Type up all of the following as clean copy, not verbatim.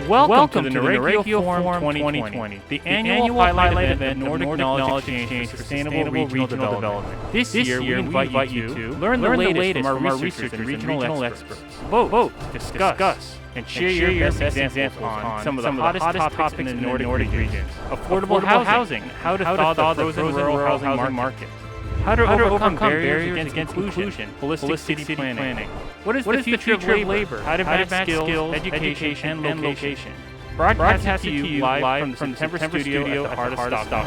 Welcome to the Nordregio Forum 2020, the annual highlight event of Nordic Knowledge Exchange for Sustainable Regional Development. This year, we invite you to learn the latest from our researchers and regional experts, vote, discuss, and share your best examples on some of the hottest topics in the Nordic region. Affordable housing, how to thaw the frozen rural housing market. How to overcome barriers against inclusion, holistic city planning. What is the future of labor? How to match skills, education, and location. Broadcast to you live from the September studio at the heart of Stockholm.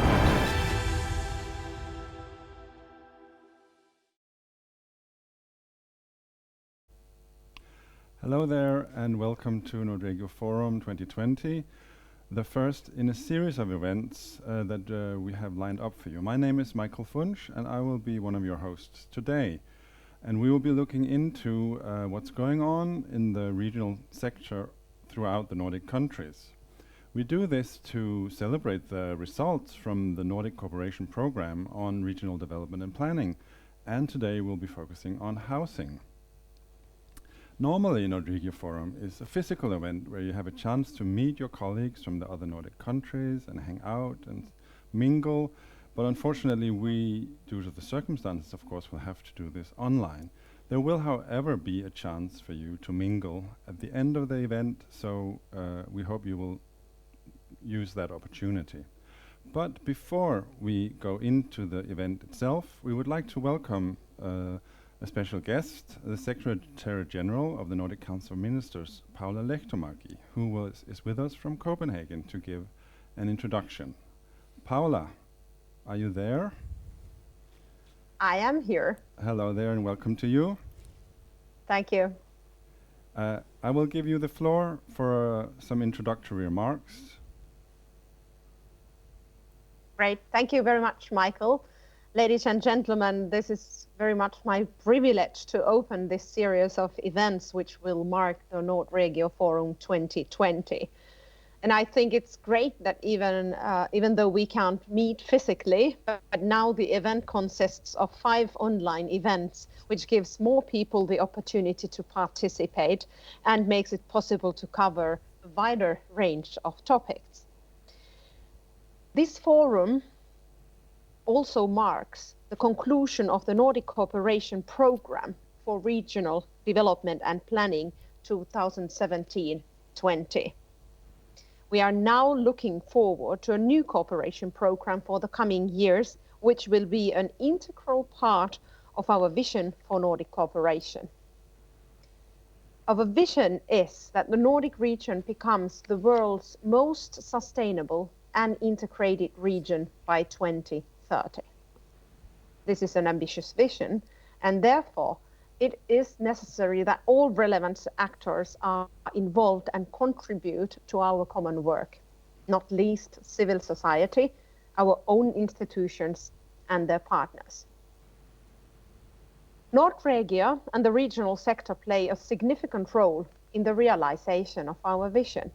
Hello there and welcome to Nordregio Forum 2020, the first in a series of events that we have lined up for you. My name is Michael Funch and I will be one of your hosts today. And we will be looking into what's going on in the regional sector throughout the Nordic countries. We do this to celebrate the results from the Nordic Cooperation Program on regional development and planning. And today we'll be focusing on housing. Normally, Nordregio Forum is a physical event where you have a chance to meet your colleagues from the other Nordic countries and hang out and mingle. But unfortunately, we, due to the circumstances, of course, will have to do this online. There will, however, be a chance for you to mingle at the end of the event, so we hope you will use that opportunity. But before we go into the event itself, we would like to welcome a special guest, the Secretary General of the Nordic Council of Ministers, Paula Lehtomäki, who is with us from Copenhagen to give an introduction. Paula, are you there? I am here. Hello there and welcome to you. Thank you. I will give you the floor for some introductory remarks. Great. Thank you very much, Michael. Ladies and gentlemen, this is very much my privilege to open this series of events which will mark the Nordregio Forum 2020. And I think it's great that even though we can't meet physically, but now the event consists of 5 online events, which gives more people the opportunity to participate and makes it possible to cover a wider range of topics. This forum also marks the conclusion of the Nordic Cooperation Program for Regional Development and Planning 2017-20. We are now looking forward to a new cooperation program for the coming years, which will be an integral part of our vision for Nordic cooperation. Our vision is that the Nordic region becomes the world's most sustainable and integrated region by 2030. This is an ambitious vision, and therefore it is necessary that all relevant actors are involved and contribute to our common work, not least civil society, our own institutions, and their partners. Nordregio and the regional sector play a significant role in the realization of our vision.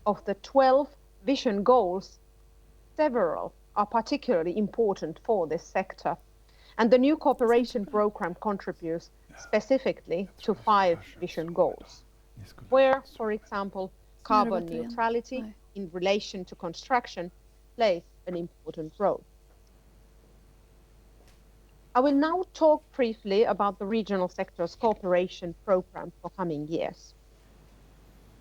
Of the 12 vision goals, several are particularly important for this sector. And the new cooperation program contributes specifically to 5 vision goals, where, for example, carbon neutrality in relation to construction plays an important role. I will now talk briefly about the regional sector's cooperation program for coming years.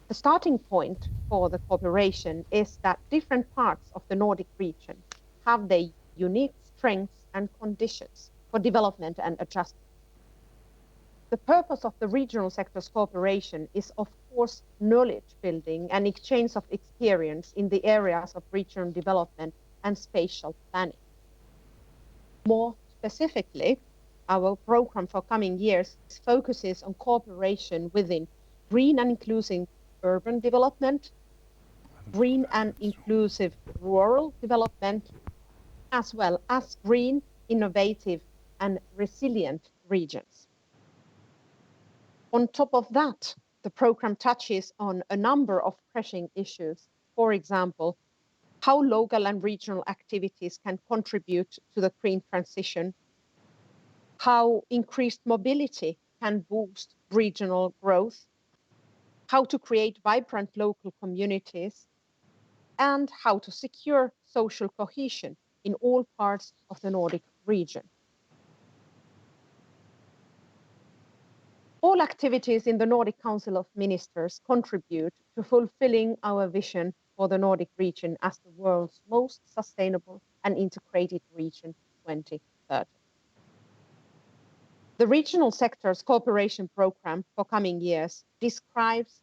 The starting point for the cooperation is that different parts of the Nordic region have their unique strengths and conditions for development and adjustment. The purpose of the regional sector's cooperation is, of course, knowledge building and exchange of experience in the areas of regional development and spatial planning. More specifically, our program for coming years focuses on cooperation within green and inclusive urban development, green and inclusive rural development, as well as green, innovative, and resilient regions. On top of that, the program touches on a number of pressing issues. For example, how local and regional activities can contribute to the green transition, how increased mobility can boost regional growth, how to create vibrant local communities, and how to secure social cohesion in all parts of the Nordic region. All activities in the Nordic Council of Ministers contribute to fulfilling our vision for the Nordic region as the world's most sustainable and integrated region 2030. The regional sector's cooperation program for coming years describes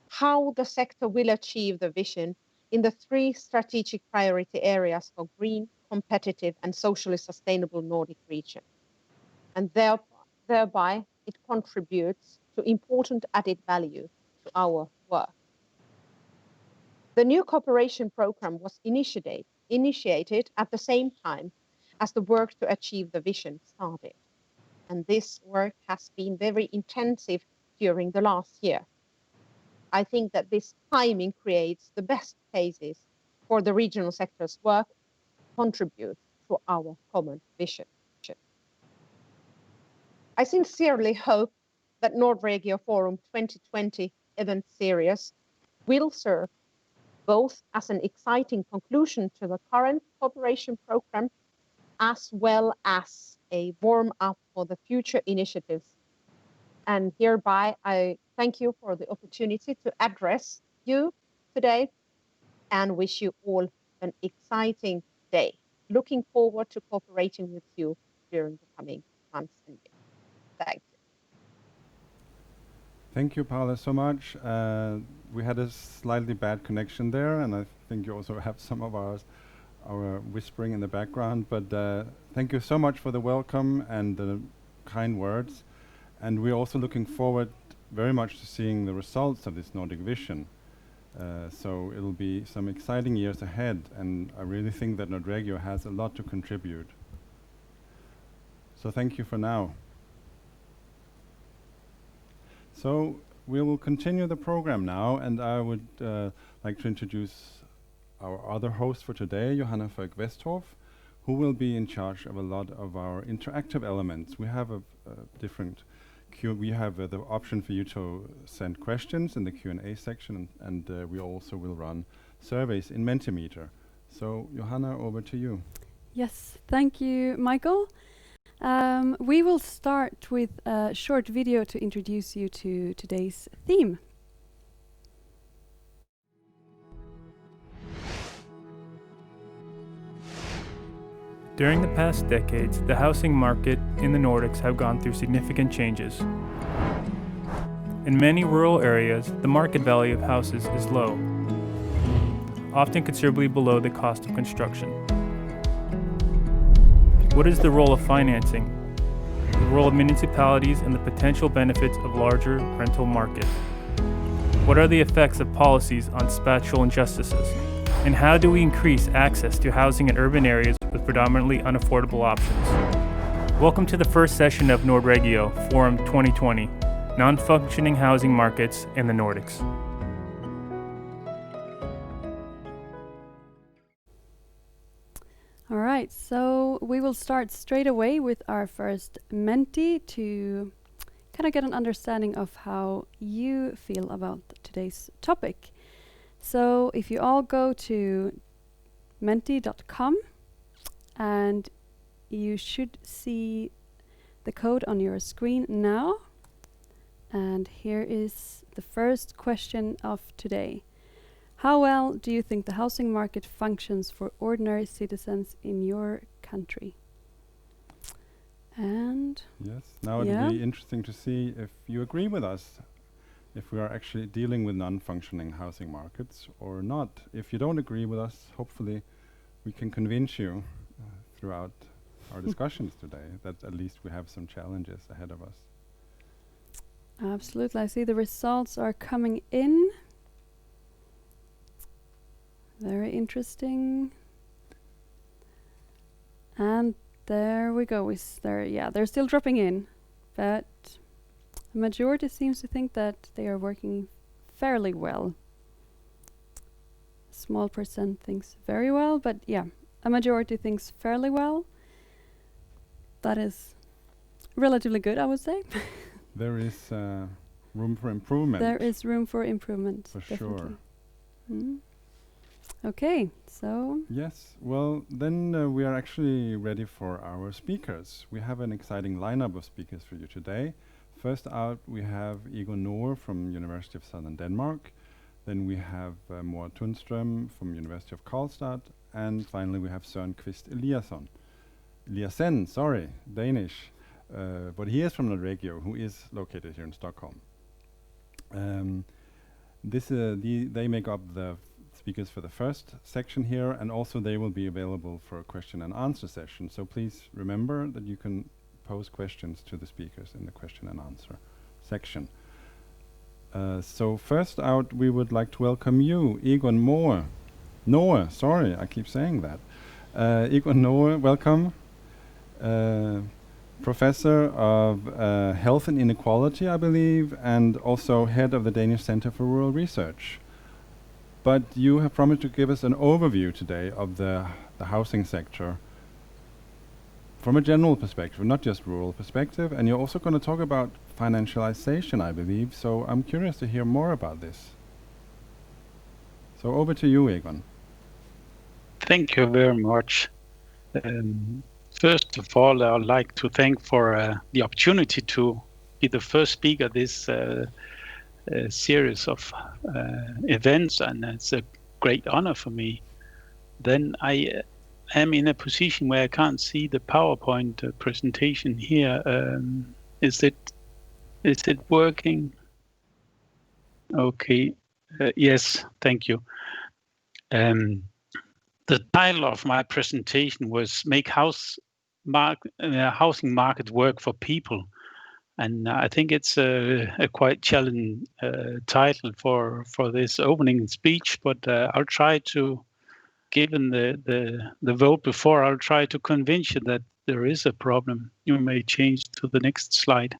how the sector will achieve the vision in the 3 strategic priority areas for green, competitive, and socially sustainable Nordic region. And thereby, it contributes to important added value to our work. The new cooperation program was initiated at the same time as the work to achieve the vision started. And this work has been very intensive during the last year. I think that this timing creates the best cases for the regional sector's work to contribute to our common vision. I sincerely hope that Nordregio Forum 2020 event series will serve both as an exciting conclusion to the current cooperation program, as well as a warm-up for the future initiatives. And hereby, I thank you for the opportunity to address you today and wish you all an exciting day. Looking forward to cooperating with you during the coming months and years. Thank you. Thank you, Paula, so much. We had a slightly bad connection there, and I think you also have some of our whispering in the background. But thank you so much for the welcome and the kind words. And we're also looking forward very much to seeing the results of this Nordic Vision. So it'll be some exciting years ahead, and I really think that Nordregio has a lot to contribute. So thank you for now. So we will continue the program now, and I would like to introduce our other host for today, Johannes Westhoff, who will be in charge of a lot of our interactive elements. We have we have the option for you to send questions in the Q&A section, and we also will run surveys in Mentimeter. So Johanna, over to you. Yes, thank you, Michael. We will start with a short video to introduce you to today's theme. During the past decades, the housing market in the Nordics have gone through significant changes. In many rural areas, the market value of houses is low, often considerably below the cost of construction. What is the role of financing, the role of municipalities, and the potential benefits of larger rental market? What are the effects of policies on spatial injustices? And how do we increase access to housing in urban areas with predominantly unaffordable options? Welcome to the first session of Nordregio Forum 2020, Non-Functioning Housing Markets in the Nordics. All right, so we will start straight away with our first Menti to kind of get an understanding of how you feel about today's topic. So if you all go to menti.com, and you should see the code on your screen now. And here is the first question of today. How well do you think the housing market functions for ordinary citizens in your country? And yes, now it'll be interesting to see if you agree with us, if we are actually dealing with non-functioning housing markets or not. If you don't agree with us, hopefully we can convince you throughout our discussions today that at least we have some challenges ahead of us. Absolutely. I see the results are coming in. Very interesting. And there we go. They're still dropping in, but the majority seems to think that they are working fairly well. Small percent thinks very well, but yeah, a majority thinks fairly well. That is relatively good, I would say. There is room for improvement. There is room for improvement. For definitely. sure. Mm. Okay, so Yes, well, then we are actually ready for our speakers. We have an exciting lineup of speakers for you today. First out, we have Egon Nohr from University of Southern Denmark. Then we have Moa Tunström from University of Karlstad. And finally, we have Søren Kvist Eliasen, sorry, Danish. But he is from Nordregio, who is located here in Stockholm. They make up the speakers for the first section here, and also they will be available for a question and answer session. So please remember that you can pose questions to the speakers in the question and answer section. So first out, we would like to welcome you, Egon Nohr, sorry, I keep saying that. Egon Nohr, welcome. Professor of Health and Inequality, I believe, and also head of the Danish Center for Rural Research. But you have promised to give us an overview today of the housing sector from a general perspective, not just rural perspective, and you're also going to talk about financialization, I believe, so I'm curious to hear more about this. So over to you, Egon. Thank you very much. First of all, I would like to thank for the opportunity to be the first speaker this series of events, and it's a great honor for me. Then I am in a position where I can't see the PowerPoint presentation here. Is it working? Okay. Yes, thank you. The title of my presentation was "Make Housing Market Work for People." And I think it's a quite challenging title for this opening speech, but I'll try to, given the vote before, I'll try to convince you that there is a problem. You may change to the next slide.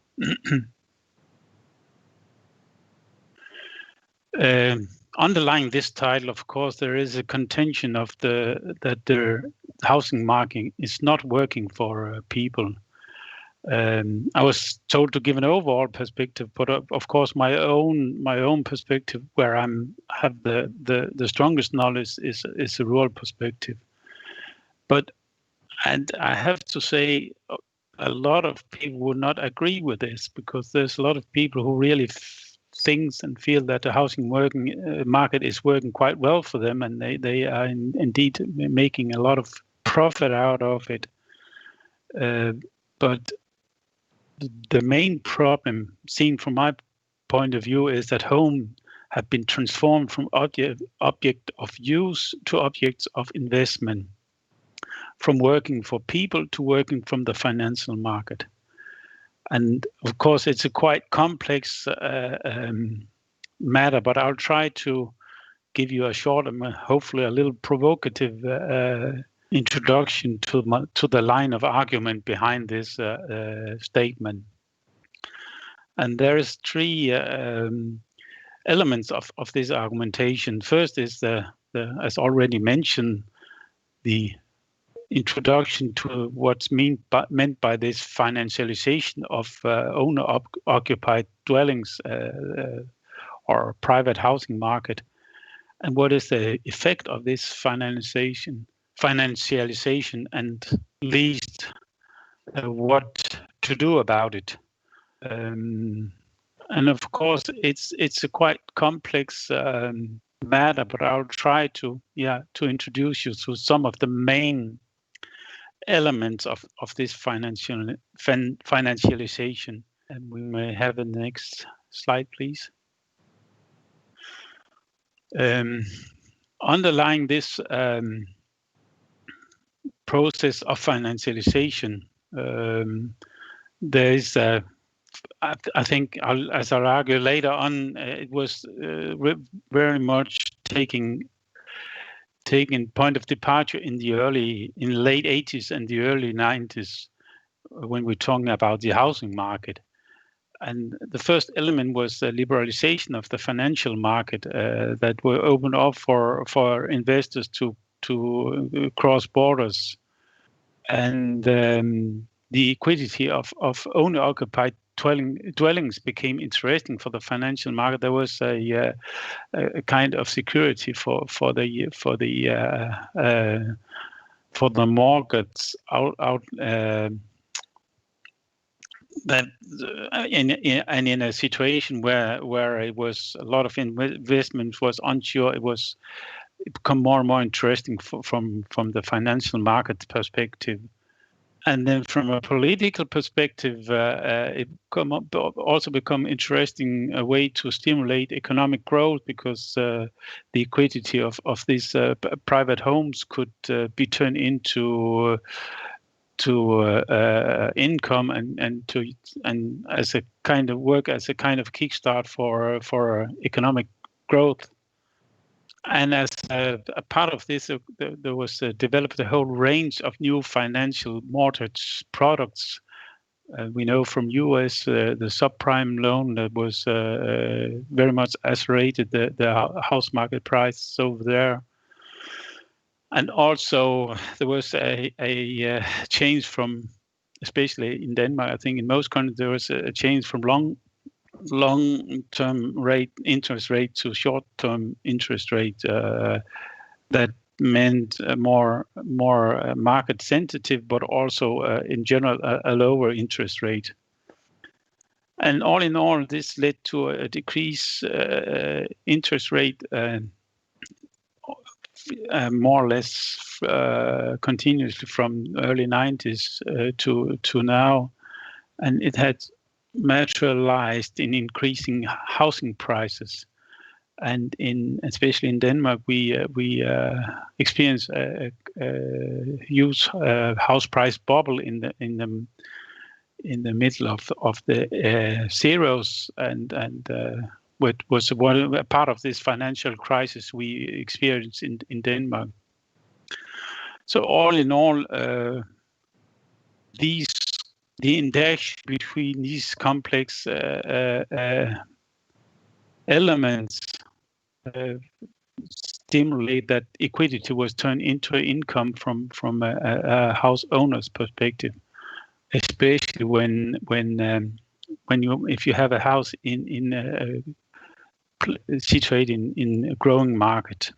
Underlying this title, of course, there is a contention of that the housing market is not working for people. I was told to give an overall perspective, but of course my own perspective, where have the strongest knowledge, is a rural perspective. And I have to say, a lot of people would not agree with this, because there's a lot of people who really thinks and feel that the housing market is working quite well for them, and they are indeed making a lot of profit out of it. But the main problem, seen from my point of view, is that homes have been transformed from object of use to objects of investment, from working for people to working from the financial market. And of course, it's a quite complex matter, but I'll try to give you a short and hopefully a little provocative introduction to the line of argument behind this statement. And there is three elements of this argumentation. First is as already mentioned, the introduction to what's meant by this financialization of owner-occupied dwellings or private housing market, and what is the effect of this financialization, and least what to do about it. And of course, it's a quite complex matter, but I'll try to introduce you to some of the main elements of this financialization. And we may have the next slide, please. Underlying this process of financialization, there is I think, as I'll argue later on, it was very much taking point of departure in the late 80s and the early 90s, when we're talking about the housing market. And the first element was the liberalization of the financial market that were opened up for investors to cross borders, and the liquidity of owner-occupied dwellings became interesting for the financial market, there was a kind of security for the markets out that in a situation where it was a lot of investment was unsure, it become more and more interesting from the financial market perspective. And then from a political perspective, it also become interesting a way to stimulate economic growth, because the liquidity of these private homes could be turned into income and as a kind of work as a kind of kickstart for economic growth. And as a part of this, there was developed a whole range of new financial mortgage products. We know from US the subprime loan that was very much accelerated the house market price over there. And also there was a change from, especially in Denmark, I think in most countries, there was a change from long-term interest rate to short-term interest rate that meant more market sensitive, but also in general a lower interest rate. And all in all, this led to a decrease interest rate more or less continuously from early 90s to now, and it had materialized in increasing housing prices. And especially in Denmark, we experienced a huge house price bubble in the middle of the zeros, and what was a part of this financial crisis we experienced in Denmark. So all in all, the interaction between these complex elements stimulate that equity was turned into income from a house owner's perspective, especially when if you have a house situated in a growing market.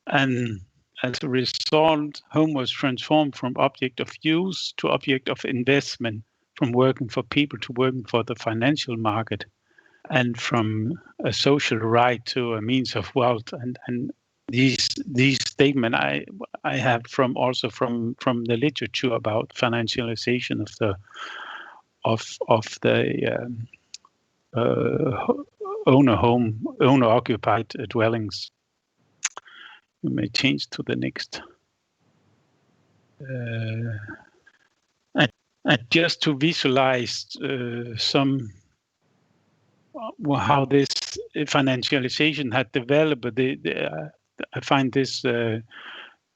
And as a result, home was transformed from object of use to object of investment, from working for people to working for the financial market, and from a social right to a means of wealth. And these statements I have from the literature about financialization of the owner occupied dwellings. We may change to the next. And just to visualize how this financialization had developed, I find this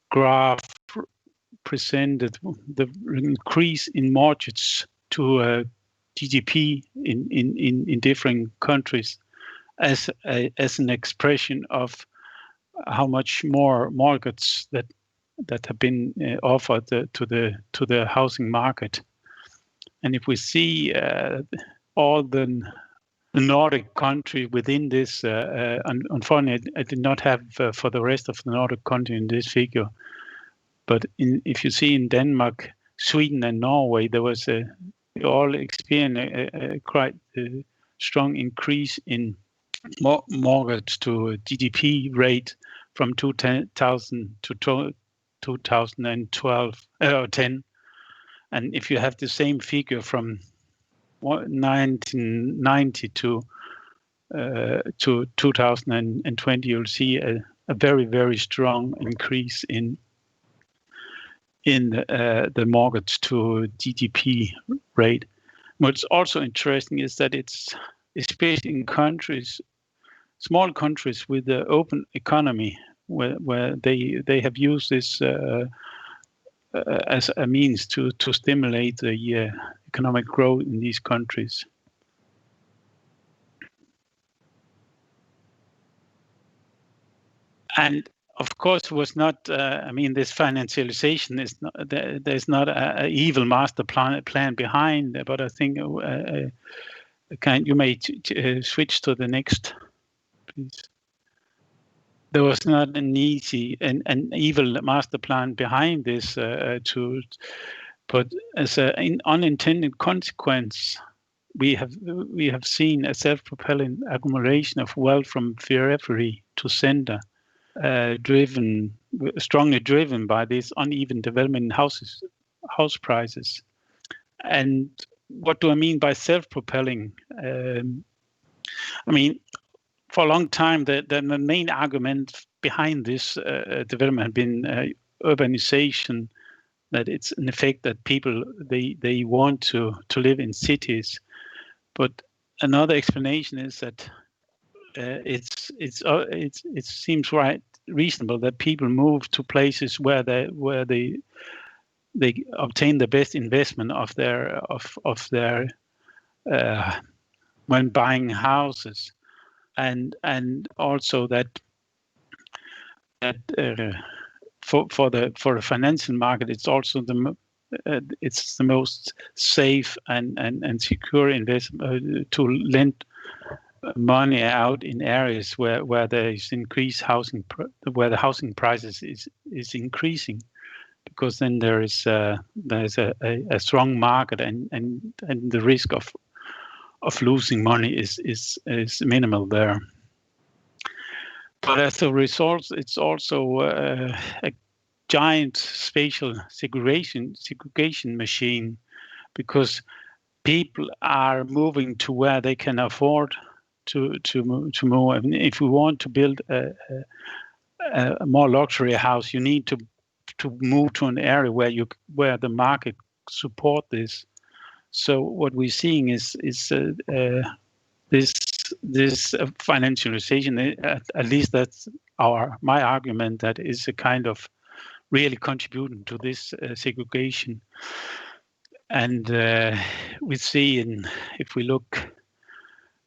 graph presented the increase in mortgage to GDP in different countries as an expression of how much more mortgages that have been offered to the housing market. And if we see all the Nordic country within this, unfortunately, I did not have for the rest of the Nordic country in this figure. But if you see in Denmark, Sweden, and Norway, there was we all experienced a quite strong increase in mortgage to GDP rate from 2000 to 2012 or 10. And if you have the same figure from 1990 to 2020, you'll see a very, very strong increase in the mortgage to GDP rate. What's also interesting is that it's especially in countries, small countries with the open economy, where they have used this as a means to stimulate the economic growth in these countries. And of course, it was not. I mean, this financialization is not. There's not an evil master plan behind. But I think you may switch to the next, please. There was not an evil master plan behind this but as an unintended consequence, we have seen a self-propelling accumulation of wealth from periphery to center, strongly driven by this uneven development in house prices. And what do I mean by self-propelling? I mean, for a long time, the main argument behind this development had been urbanization, that it's an effect that people they want to live in cities. But another explanation is that it seems reasonable that people move to places where they obtain the best investment of their when buying houses. And also that for the financial market, it's also it's the most safe and secure investment to lend money out in areas where there is increased housing, where the housing prices is increasing, because then there's a strong market and the risk of losing money is minimal there. But as a result, it's also a giant spatial segregation machine, because people are moving to where they can afford to move. I mean, if we want to build a more luxury house, you need to move to an area where the market support this. So what we're seeing is this financialization. At least that's my argument. That is a kind of really contributing to this segregation. And we see, if we look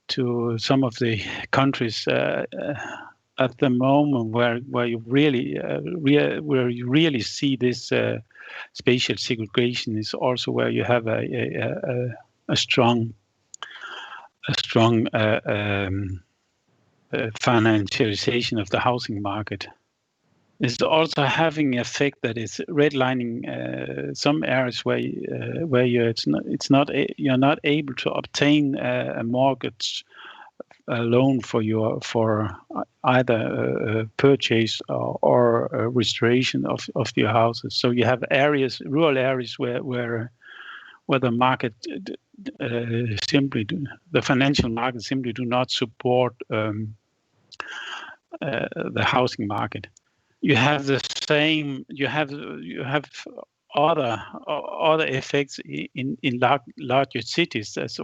to some of the countries at the moment where you really see this spatial segregation, is also where you have a strong financialization of the housing market. It's also having effect that is redlining some areas where you're not able to obtain a mortgage loan for either purchase or restoration of your houses. So you have rural areas where the market the financial market simply do not support the housing market. You have the same. You have other effects in larger cities. As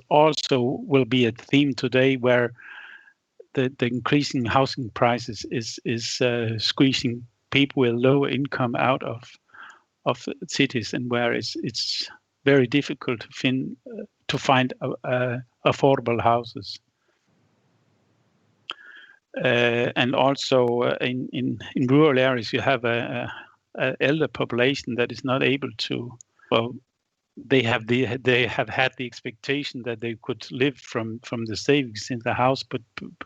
also will be a theme today, where the increasing housing prices is squeezing people with low income out of cities, and where it's very difficult to find affordable houses. And also in rural areas, you have a elder population that is not able to. Well, they have had the expectation that they could live from the savings in the house, but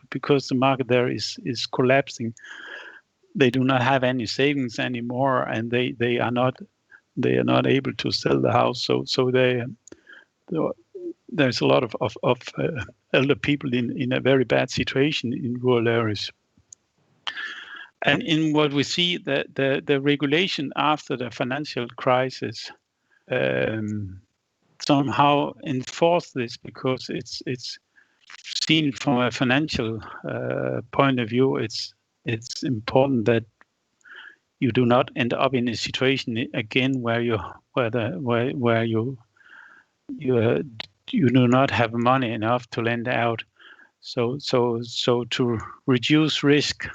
because the market there is collapsing, they do not have any savings anymore, and they are not able to sell the house. So there's a lot of elder people in a very bad situation in rural areas. And in what we see, the regulation after the financial crisis somehow enforce this, because it's seen from a financial point of view. It's important that you do not end up in a situation again where you do not have money enough to lend out. So to reduce risk,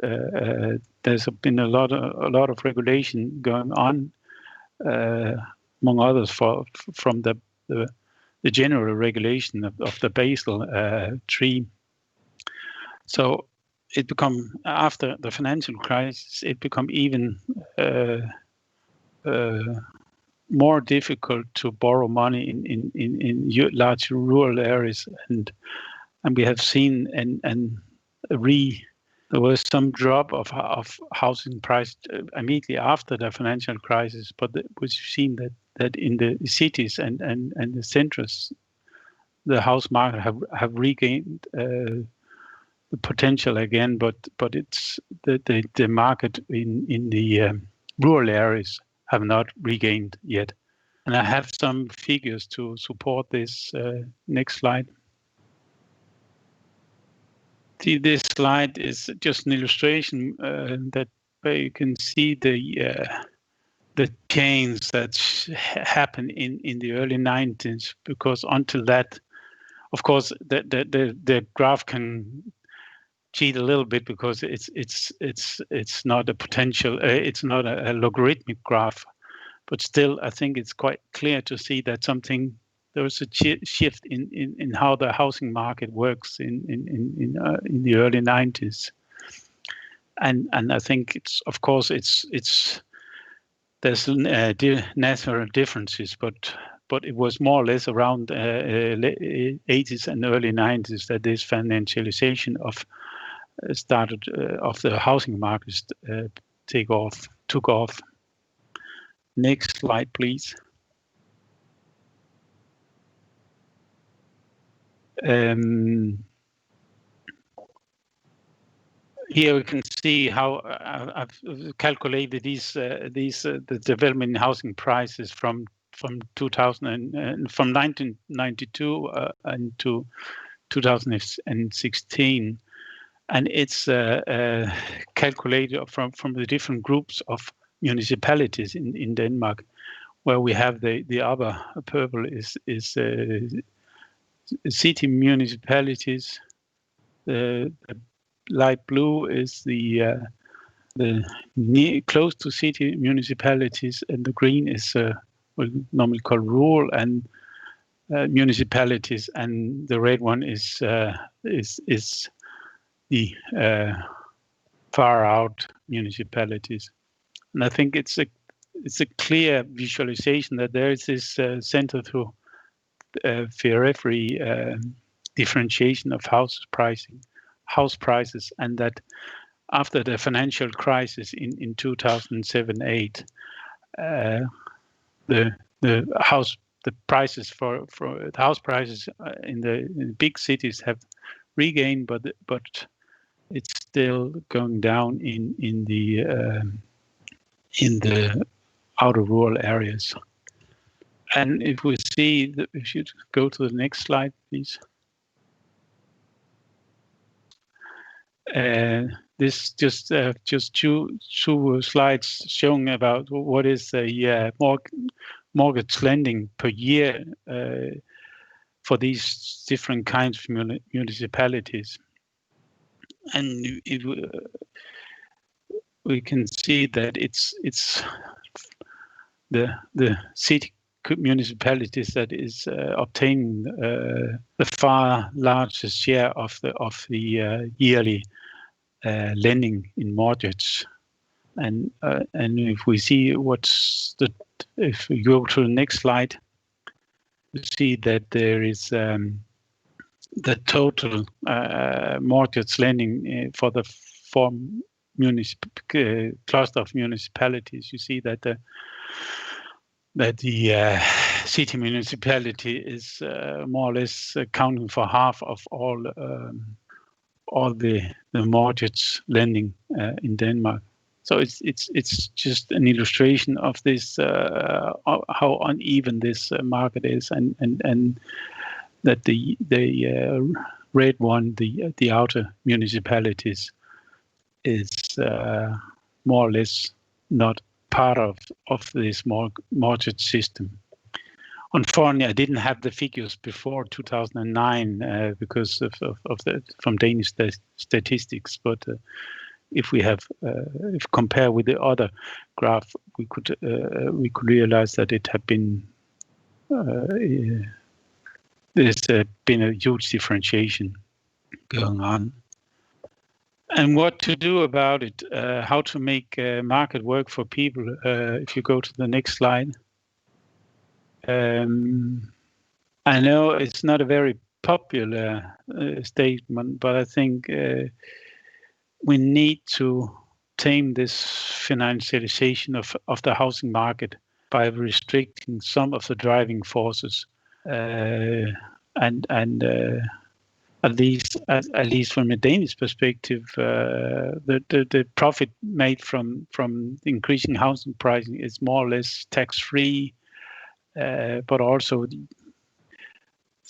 there's been a lot of regulation going on, among others from the general regulation of the Basel III. So it become after the financial crisis, it become even more difficult to borrow money in large rural areas, and we have seen there was some drop of housing price immediately after the financial crisis, but we've seen that in the cities and the centers, the house market have regained the potential again, but it's the market in the rural areas have not regained yet. And I have some figures to support this. Next slide. See, this slide is just an illustration that where you can see the change that happened in the early 90s, because until that, of course, the graph can cheat a little bit because it's not a potential, it's not a logarithmic graph, but still, I think it's quite clear to see that there was a shift in how the housing market works in the early 90s, and I think it's, of course, there's natural differences, but it was more or less around 80s and early 90s that this financialization of the housing market took off. Next slide, please. Here we can see how I've calculated the development in housing prices from 2000 and from 1992 and to 2016, and it's calculated from the different groups of municipalities in Denmark, where we have the upper purple is city municipalities, the light blue is the close to city municipalities, and the green is what we normally call rural and municipalities, and the red one is the far out municipalities. And I think it's a clear visualization that there is this center to every differentiation of house prices, and that after the financial crisis in 2007-8, the prices for the house prices in the big cities have regained, but it's still going down in the outer rural areas. And if we see, we should go to the next slide, please. This just two slides showing about what is the mortgage lending per year for these different kinds of municipalities, and we can see that it's the city municipalities that is obtaining the far largest share of the yearly lending in mortgage, and if we see if we go to the next slide, you see that there is the total mortgage lending for the cluster of municipalities. You see that the city municipality is more or less accounting for half of all the mortgage lending in Denmark. So it's just an illustration of this how uneven this market is, and that the red one, the outer municipalities, is more or less not part of this mortgage system. Unfortunately, I didn't have the figures before 2009 because from Danish statistics, but if we compare with the other graph, we could realize that it had been there's been a huge differentiation going on. And what to do about it, how to make market work for people. If you go to the next slide. I know it's not a very popular statement, but I think we need to tame this financialization of the housing market by restricting some of the driving forces, and at least from a Danish perspective, the profit made from increasing housing pricing is more or less tax free, but also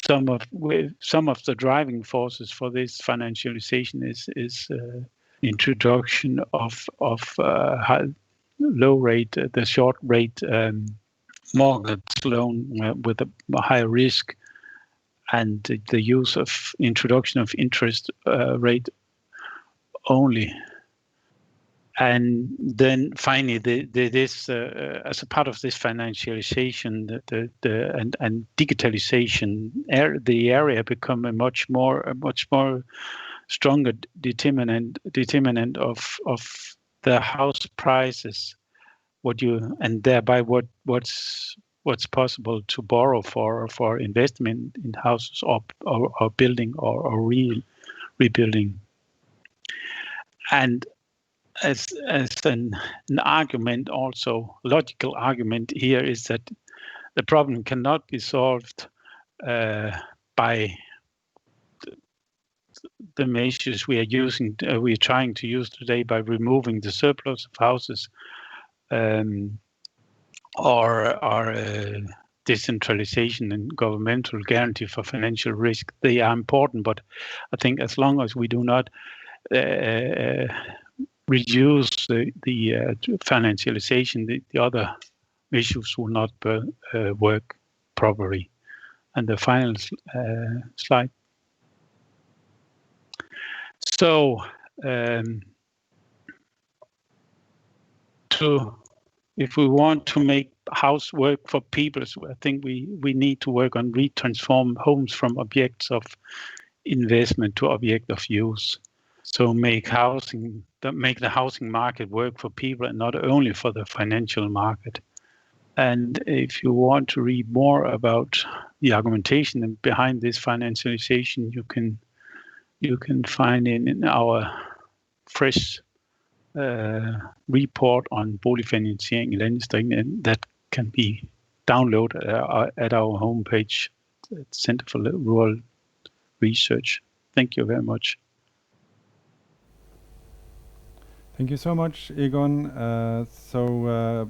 some of the driving forces for this financialization is introduction of low rate, the short rate mortgage loan with a higher risk, and the use of introduction of interest rate only. And then finally, this as a part of this financialization, and digitalization, the area become a much more stronger determinant of the house prices, and thereby what's possible to borrow for investment in houses or building or rebuilding. And as an argument, also logical argument here, is that the problem cannot be solved by the measures we are trying to use today, by removing the surplus of houses or decentralization and governmental guarantee for financial risk. They are important, but I think as long as we do not reduce the financialization, the other issues will not work properly. And the final slide. So if we want to make house work for people, I think we need to work on retransform homes from objects of investment to object of use. So make the housing market work for people and not only for the financial market. And if you want to read more about the argumentation behind this financialization, you can find in our fresh report on boligfinansiering i landdistrikterne, and that can be downloaded at our homepage at Center for Rural Research. Thank you very much. Thank you so much, Egon.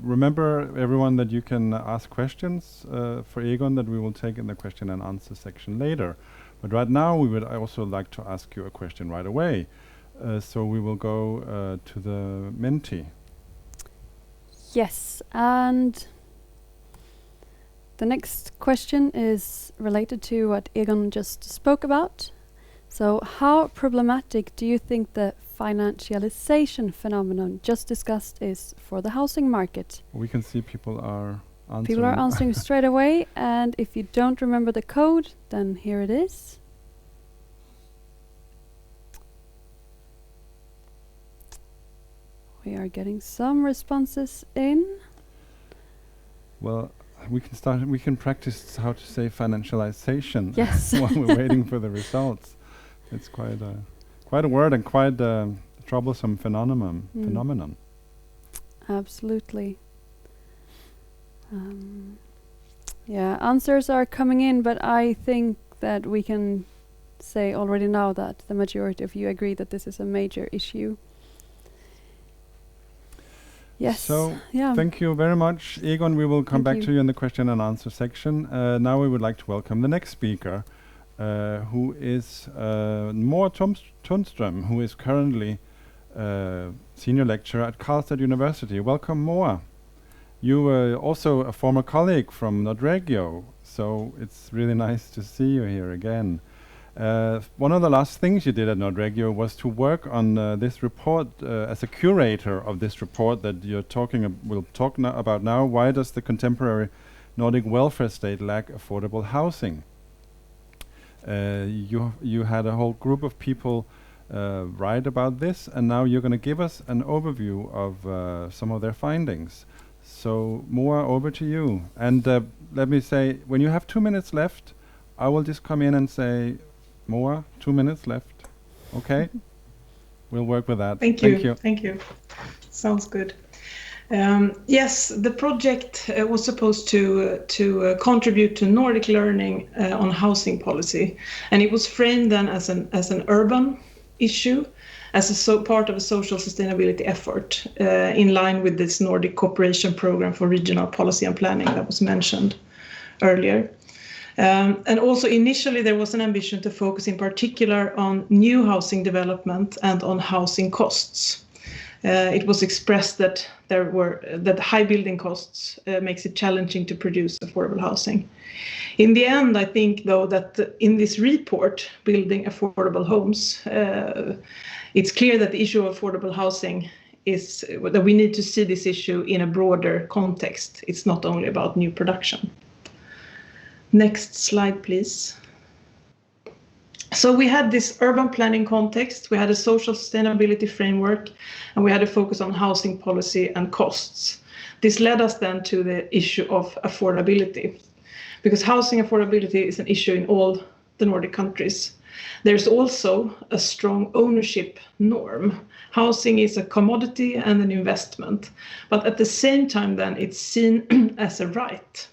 Remember, everyone, that you can ask questions for Egon that we will take in the question and answer section later. But right now, we would also like to ask you a question right away. So we will go to the mentee. Yes, and the next question is related to what Egon just spoke about. So how problematic do you think the financialization phenomenon just discussed is for the housing market? We can see people are answering. People are answering straight away, and if you don't remember the code, then here it is. We are getting some responses in. Well, we can start. We can practice how to say financialization. Yes. While we're waiting for the results. It's quite a word and quite a troublesome phenomenon. Absolutely. Yeah, answers are coming in, but I think that we can say already now that the majority of you agree that this is a major issue. Yes. So, yeah. Thank you very much, Egon. We will come back to you in the question and answer section. Now we would like to welcome the next speaker, who is Moa Tunström, who is currently senior lecturer at Karlstad University. Welcome, Moa. You were also a former colleague from Nordregio, so it's really nice to see you here again. One of the last things you did at Nordregio was to work on this report as a curator of this report that we'll talk about now. Why does the contemporary Nordic welfare state lack affordable housing? You had a whole group of people write about this, and now you're going to give us an overview of some of their findings. So, Moa, over to you. And let me say, when you have 2 minutes left, I will just come in and say, Moa, 2 minutes left. Okay? We'll work with that. Thank you. Thank you. Sounds good. Yes, the project was supposed to contribute to Nordic learning on housing policy, and it was framed then as an urban issue, as a part of a social sustainability effort in line with this Nordic cooperation program for regional policy and planning that was mentioned earlier. And also initially there was an ambition to focus in particular on new housing development and on housing costs. It was expressed that high building costs makes it challenging to produce affordable housing. In the end, I think though that in this report, Building Affordable Homes, it's clear that the issue of affordable housing is that we need to see this issue in a broader context. It's not only about new production. Next slide, please. So we had this urban planning context, we had a social sustainability framework, and we had a focus on housing policy and costs. This led us then to the issue of affordability, because housing affordability is an issue in all the Nordic countries. There's also a strong ownership norm. Housing is a commodity and an investment, but at the same time then it's seen as a right.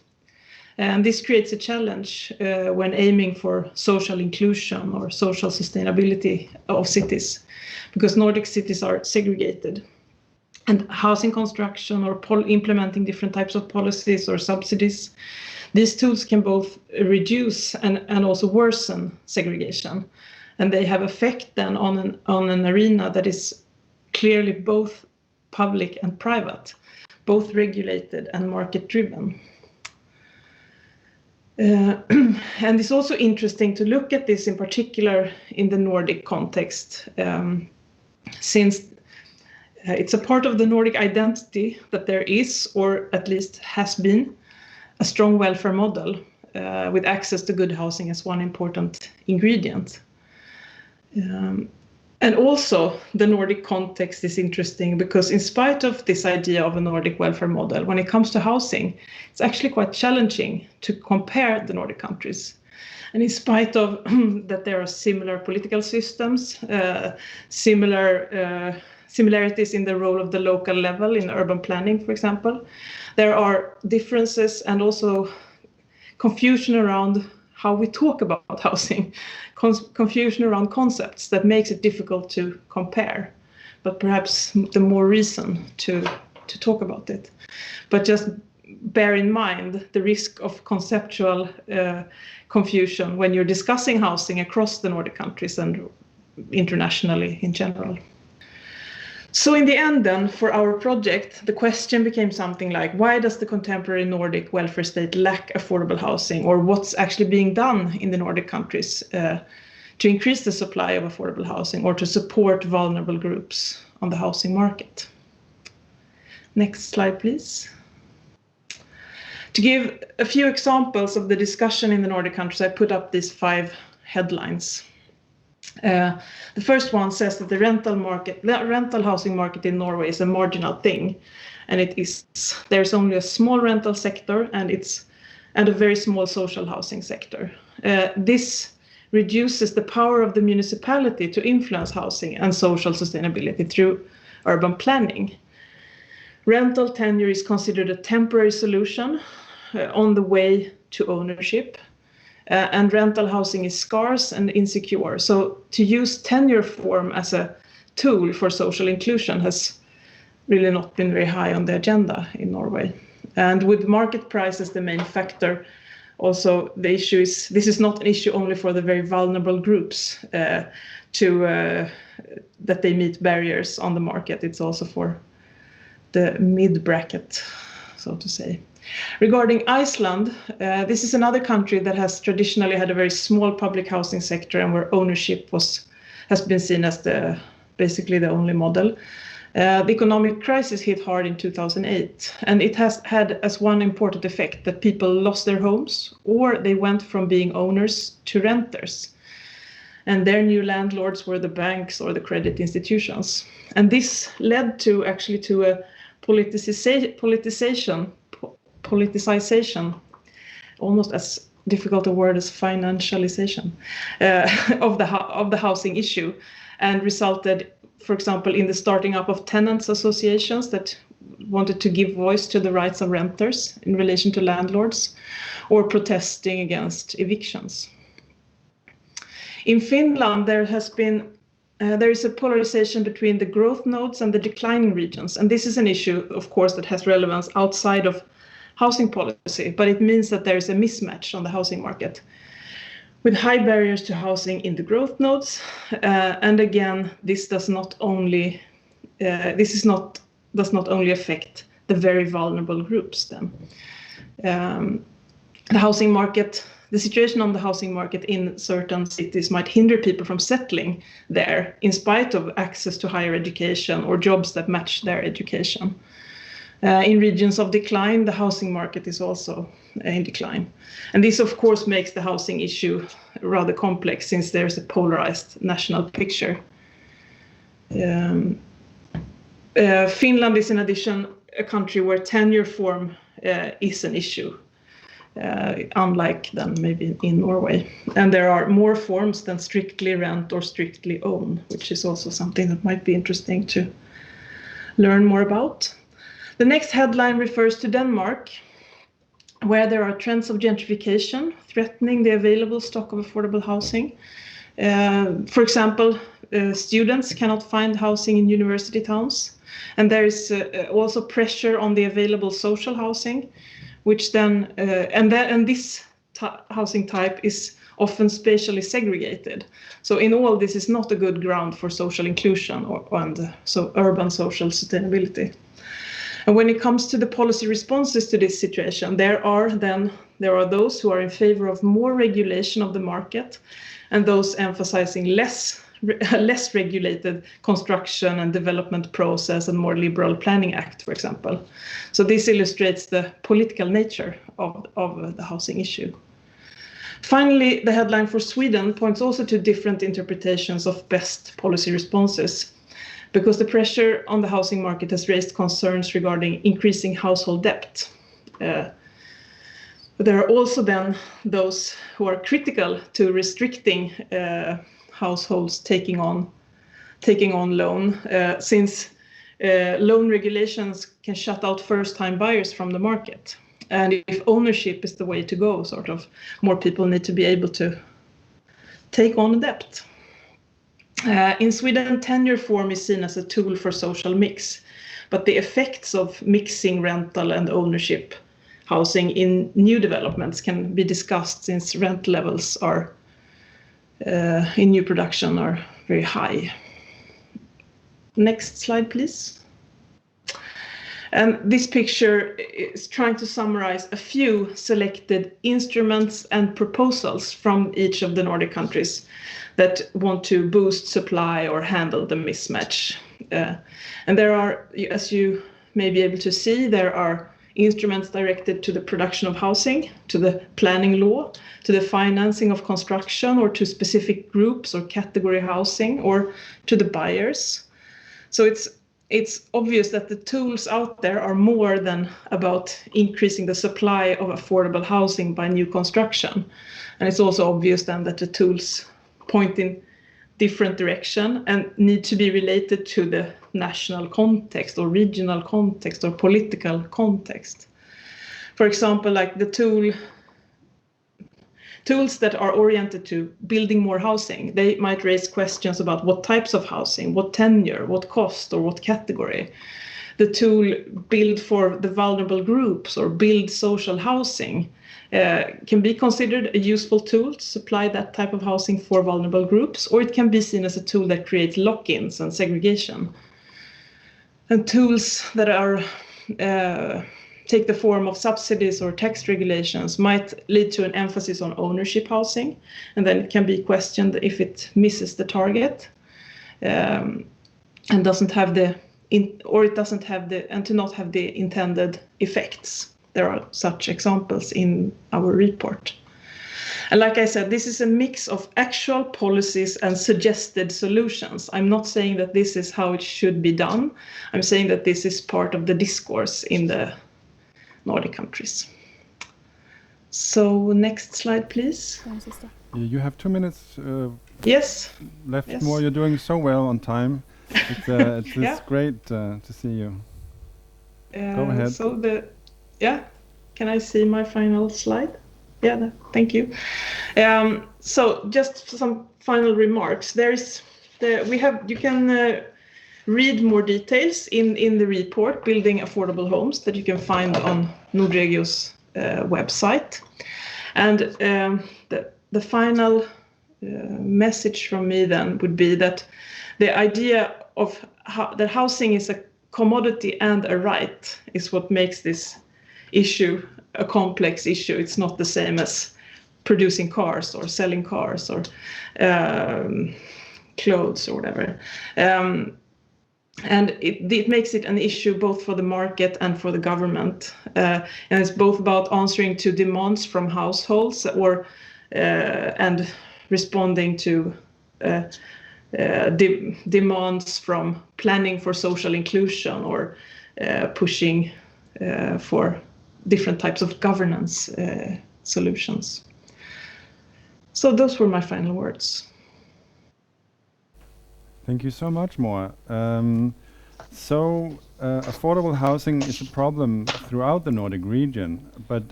And this creates a challenge when aiming for social inclusion or social sustainability of cities, because Nordic cities are segregated. And housing construction or implementing different types of policies or subsidies, these tools can both reduce and also worsen segregation. And they have effect then on an arena that is clearly both public and private, both regulated and market driven. And it's also interesting to look at this in particular in the Nordic context, since it's a part of the Nordic identity that there is, or at least has been, a strong welfare model with access to good housing as one important ingredient. And also the Nordic context is interesting because in spite of this idea of a Nordic welfare model, when it comes to housing, it's actually quite challenging to compare the Nordic countries. And in spite of that there are similar political systems, similarities in the role of the local level in urban planning, for example, there are differences and also confusion around how we talk about housing, confusion around concepts that makes it difficult to compare, but perhaps the more reason to talk about it. But just bear in mind the risk of conceptual confusion when you're discussing housing across the Nordic countries and internationally in general. So in the end then, for our project, the question became something like, why does the contemporary Nordic welfare state lack affordable housing, or what's actually being done in the Nordic countries to increase the supply of affordable housing or to support vulnerable groups on the housing market? Next slide, please. To give a few examples of the discussion in the Nordic countries, I put up these 5 headlines. The first one says that the rental housing market in Norway is a marginal thing, and there's only a small rental sector and a very small social housing sector. This reduces the power of the municipality to influence housing and social sustainability through urban planning. Rental tenure is considered a temporary solution on the way to ownership. And rental housing is scarce and insecure. So to use tenure form as a tool for social inclusion has really not been very high on the agenda in Norway. And with market prices the main factor, also the issue is, this is not an issue only for the very vulnerable groups that they meet barriers on the market. It's also for the mid-bracket, so to say. Regarding Iceland, this is another country that has traditionally had a very small public housing sector and where ownership has been seen as basically the only model. The economic crisis hit hard in 2008, and it has had as one important effect that people lost their homes or they went from being owners to renters. and their new landlords were the banks or the credit institutions. And this led to actually to a politicization, almost as difficult a word as financialization of the housing issue, and resulted, for example, in the starting up of tenants associations that wanted to give voice to the rights of renters in relation to landlords, or protesting against evictions. In Finland, there is a polarization between the growth nodes and the declining regions, and this is an issue, of course, that has relevance outside of housing policy, but it means that there is a mismatch on the housing market with high barriers to housing in the growth nodes, and again, this does not only affect the very vulnerable groups. Then the situation on the housing market in certain cities might hinder people from settling there, in spite of access to higher education or jobs that match their education. In regions of decline, the housing market is also in decline. And this, of course, makes the housing issue rather complex, since there's a polarized national picture. Finland is, in addition, a country where tenure form is an issue, unlike then maybe in Norway. And there are more forms than strictly rent or strictly own, which is also something that might be interesting to learn more about. The next headline refers to Denmark, where there are trends of gentrification threatening the available stock of affordable housing. For example, students cannot find housing in university towns, and there is also pressure on the available social housing, which then and this housing type is often spatially segregated. So in all, this is not a good ground for social inclusion so urban social sustainability. And when it comes to the policy responses to this situation, there are those who are in favor of more regulation of the market, and those emphasizing less regulated construction and development process and more liberal planning act, for example. So this illustrates the political nature of the housing issue. Finally, the headline for Sweden points also to different interpretations of best policy responses, because the pressure on the housing market has raised concerns regarding increasing household debt. But there are also then those who are critical to restricting households taking on loan, since loan regulations can shut out first-time buyers from the market. And if ownership is the way to go, more people need to be able to take on debt. In Sweden, tenure form is seen as a tool for social mix, but the effects of mixing rental and ownership housing in new developments can be discussed, since rent levels in new production are very high. Next slide, please. And this picture is trying to summarize a few selected instruments and proposals from each of the Nordic countries that want to boost supply or handle the mismatch. And there are, as you may be able to see, there are instruments directed to the production of housing, to the planning law, to the financing of construction, or to specific groups or category housing, or to the buyers. So it's obvious that the tools out there are more than about increasing the supply of affordable housing by new construction. And it's also obvious then that the tools point in different direction and need to be related to the national context or regional context or political context. For example, like the tools that are oriented to building more housing, they might raise questions about what types of housing, what tenure, what cost, or what category. The tool build for the vulnerable groups or build social housing can be considered a useful tool to supply that type of housing for vulnerable groups, or it can be seen as a tool that creates lock-ins and segregation. And tools that are take the form of subsidies or tax regulations might lead to an emphasis on ownership housing, and then it can be questioned if it misses the target and doesn't have the intended effects. There are such examples in our report. And like I said, this is a mix of actual policies and suggested solutions. I'm not saying that this is how it should be done. I'm saying that this is part of the discourse in the Nordic countries. So next slide, please. You have 2 minutes Yes. left. Yes. More. You're doing so well on time. It's Yeah. great to see you. Go ahead. So can I see my final slide? Yeah, thank you. So just some final remarks. You can read more details in the report, Building Affordable Homes, that you can find on Nordregio's website. And the final message from me then would be that the idea of that housing is a commodity and a right is what makes this issue a complex issue. It's not the same as producing cars or selling cars or clothes or whatever. And it makes it an issue both for the market and for the government. And it's both about answering to demands from households and responding to demands from planning for social inclusion or pushing for different types of governance solutions. So those were my final words. Thank you so much, Moa. Affordable housing is a problem throughout the Nordic region, but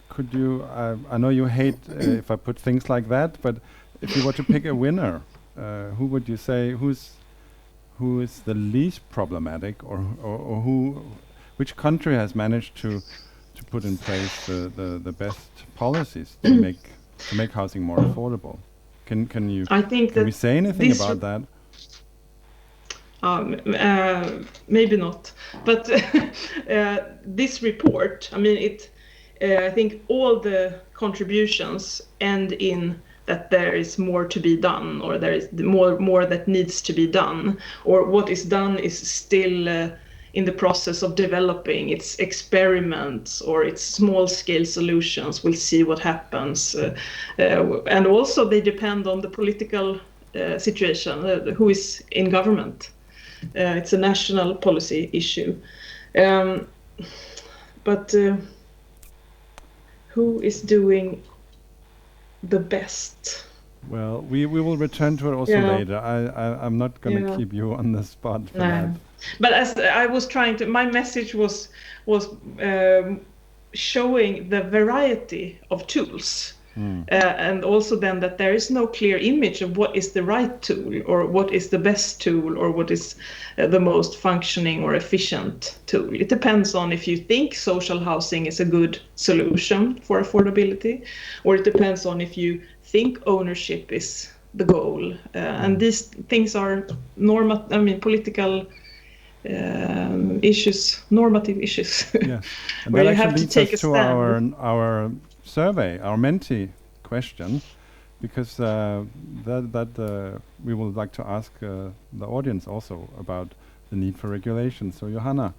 could you, I know you hate if I put things like that, but if you were to pick a winner, who would you say, who is the least problematic, or which country has managed to put in place the best policies to make housing more affordable? Can we say anything about that? Maybe not, but this report, I mean, I think all the contributions end in that there is more to be done, or there is more that needs to be done, or what is done is still in the process of developing. It's experiments or it's small-scale solutions. We'll see what happens. And also they depend on the political situation, who is in government. It's a national policy issue. But who is doing the best? Well, we will return to it also later. I'm not going to keep you on the spot for that. But as I was trying to, my message was showing the variety of tools, and also then that there is no clear image of what is the right tool, or what is the best tool, or what is the most functioning or efficient tool. It depends on if you think social housing is a good solution for affordability, or it depends on if you think ownership is the goal. And these things are political issues, normative issues. Yes, and where that you have actually to take leads a us to stand. our survey, our Menti question, because we would like to ask the audience also about the need for regulation. So Johanna,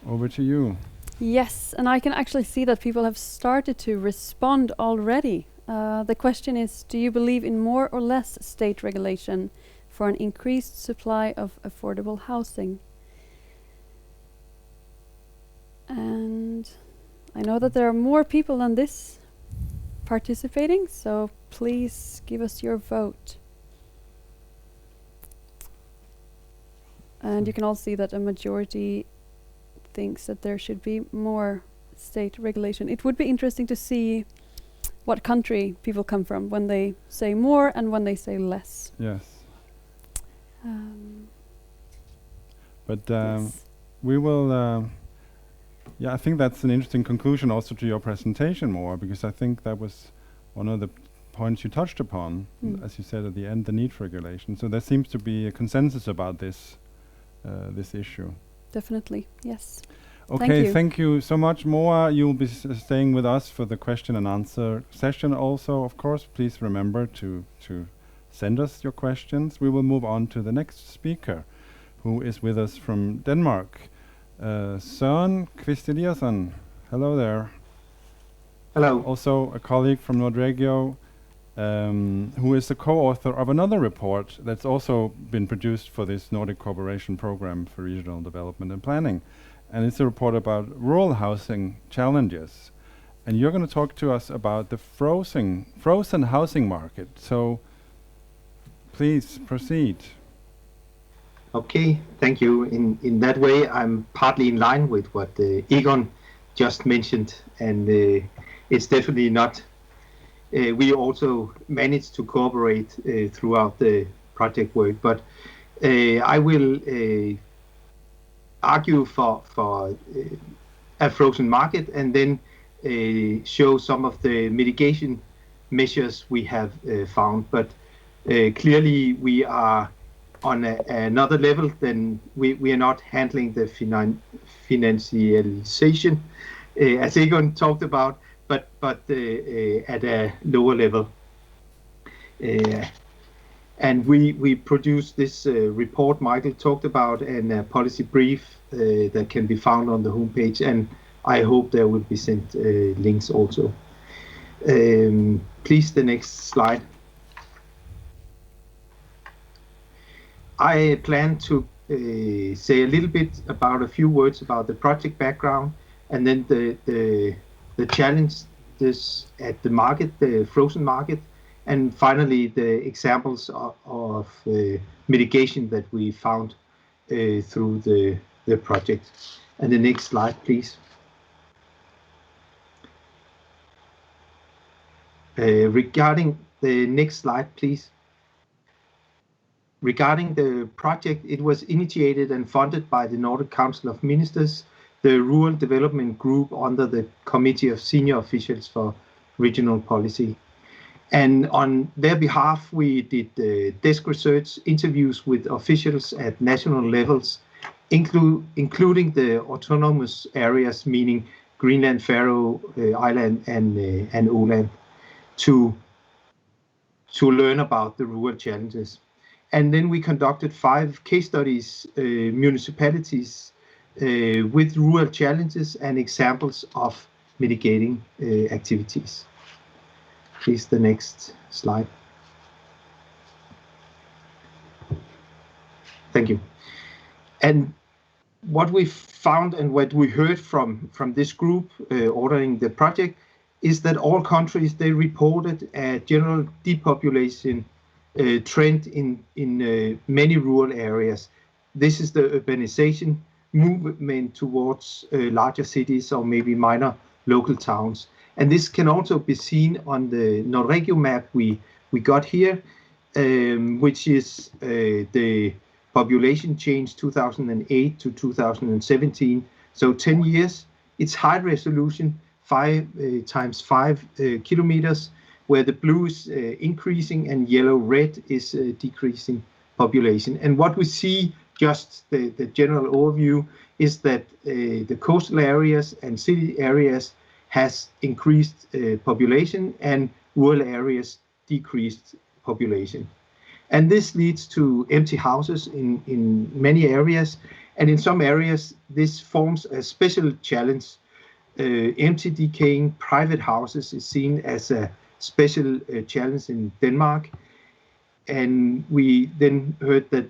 over to you. Yes, and I can actually see that people have started to respond already. The question is, do you believe in more or less state regulation for an increased supply of affordable housing? And I know that there are more people than this participating, so please give us your vote. And you can all see that a majority thinks that there should be more state regulation. It would be interesting to see what country people come from when they say more and when they say less. Yes. But yes. we will. I think that's an interesting conclusion also to your presentation, Moa, because I think that was one of the points you touched upon, as you said at the end, the need for regulation. So there seems to be a consensus about this issue. Definitely, yes. Okay, thank you so much, Moa. You'll be staying with us for the question and answer session also, of course. Please remember to send us your questions. We will move on to the next speaker, who is with us from Denmark. Søren Kvist Eliasson, hello there. Hello. Also a colleague from Nordregio, who is the co-author of another report that's also been produced for this Nordic Cooperation Program for Regional Development and Planning. And it's a report about rural housing challenges. And you're going to talk to us about the frozen housing market. So please proceed. Okay, thank you. In that way, I'm partly in line with what Egon just mentioned, and it's definitely not. We also managed to cooperate throughout the project work, but I will argue for a frozen market and then show some of the mitigation measures we have found. But clearly we are on another level than we are not handling the financialization, as Egon talked about, but at a lower level. And we produced this report Michael talked about and a policy brief that can be found on the homepage, and I hope there will be sent links also. Please, the next slide. I plan to say a little bit about a few words about the project background, and then the challenges at the market, the frozen market, and finally the examples of mitigation that we found through the project. And the next slide, please. Regarding the next slide, please. Regarding the project, it was initiated and funded by the Nordic Council of Ministers, the Rural Development Group under the Committee of Senior Officials for Regional Policy. And on their behalf, we did desk research, interviews with officials at national levels, including the autonomous areas, meaning Greenland, Faroe Island, and Åland, to learn about the rural challenges. And then we conducted 5 case studies, municipalities with rural challenges and examples of mitigating activities. Please, the next slide. Thank you. And what we found and what we heard from this group ordering the project is that all countries, they reported a general depopulation trend in many rural areas. This is the urbanization movement towards larger cities or maybe minor local towns. And this can also be seen on the Nordregio map we got here, which is the population change 2008 to 2017. So 10 years. It's high resolution, 5 times 5 kilometers, where the blue is increasing and yellow-red is decreasing population. And what we see, just the general overview, is that the coastal areas and city areas has increased population and rural areas decreased population. And this leads to empty houses in many areas, and in some areas this forms a special challenge. Empty, decaying private houses is seen as a special challenge in Denmark. And we then heard that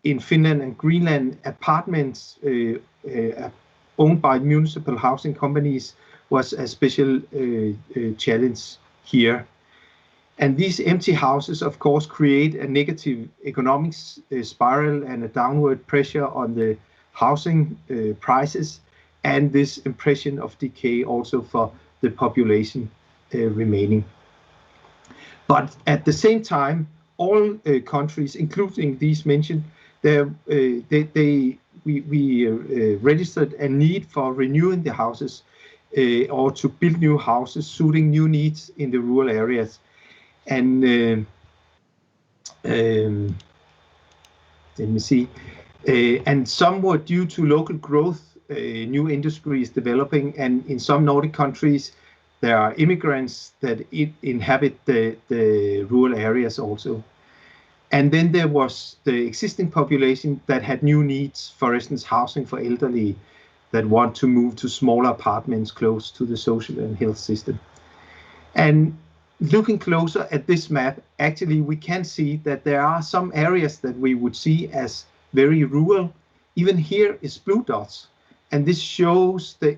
in Finland and Greenland, apartments owned by municipal housing companies was a special challenge here. And these empty houses, of course, create a negative economics spiral and a downward pressure on the housing prices, and this impression of decay also for the population remaining. But at the same time, all countries, including these mentioned, we registered a need for renewing the houses or to build new houses suiting new needs in the rural areas. And let me see. And somewhat due to local growth, new industries developing, and in some Nordic countries, there are immigrants that inhabit the rural areas also. And then there was the existing population that had new needs, for instance, housing for elderly, that want to move to smaller apartments close to the social and health system. And looking closer at this map, actually we can see that there are some areas that we would see as very rural. Even here is blue dots, and this shows the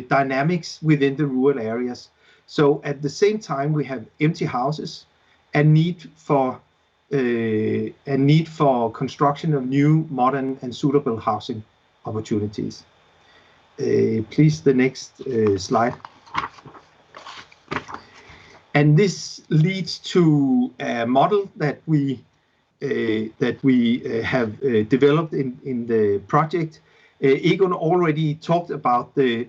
dynamics within the rural areas. So at the same time, we have empty houses and need for construction of new, modern, and suitable housing opportunities. Please, the next slide. And this leads to a model that we have developed in the project. Egon already talked about the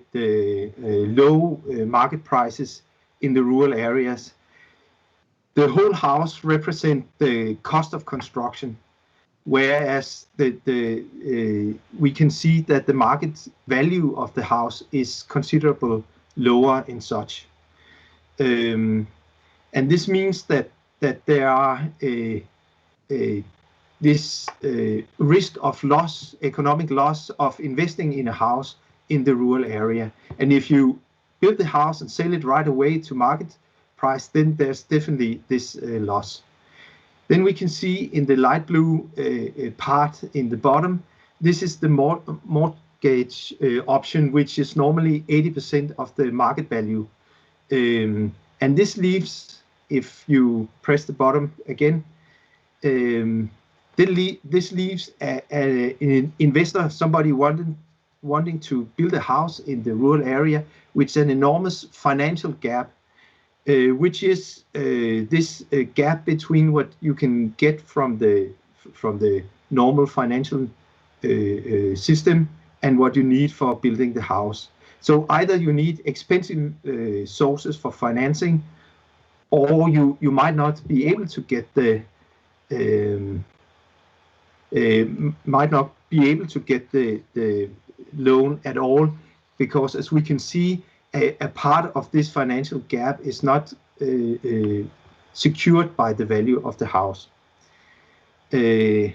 low market prices in the rural areas. The whole house represents the cost of construction, whereas we can see that the market value of the house is considerably lower in such. And this means that there are this risk of loss, economic loss of investing in a house in the rural area. And if you build the house and sell it right away to market price, then there's definitely this loss. Then we can see in the light blue part in the bottom, this is the mortgage option, which is normally 80% of the market value. And this leaves, if you press the bottom again, this leaves an investor, somebody wanting to build a house in the rural area, which is an enormous financial gap, which is this gap between what you can get from the normal financial system and what you need for building the house. So either you need expensive sources for financing, or you might not be able to get the loan at all, because as we can see, a part of this financial gap is not secured by the value of the house. And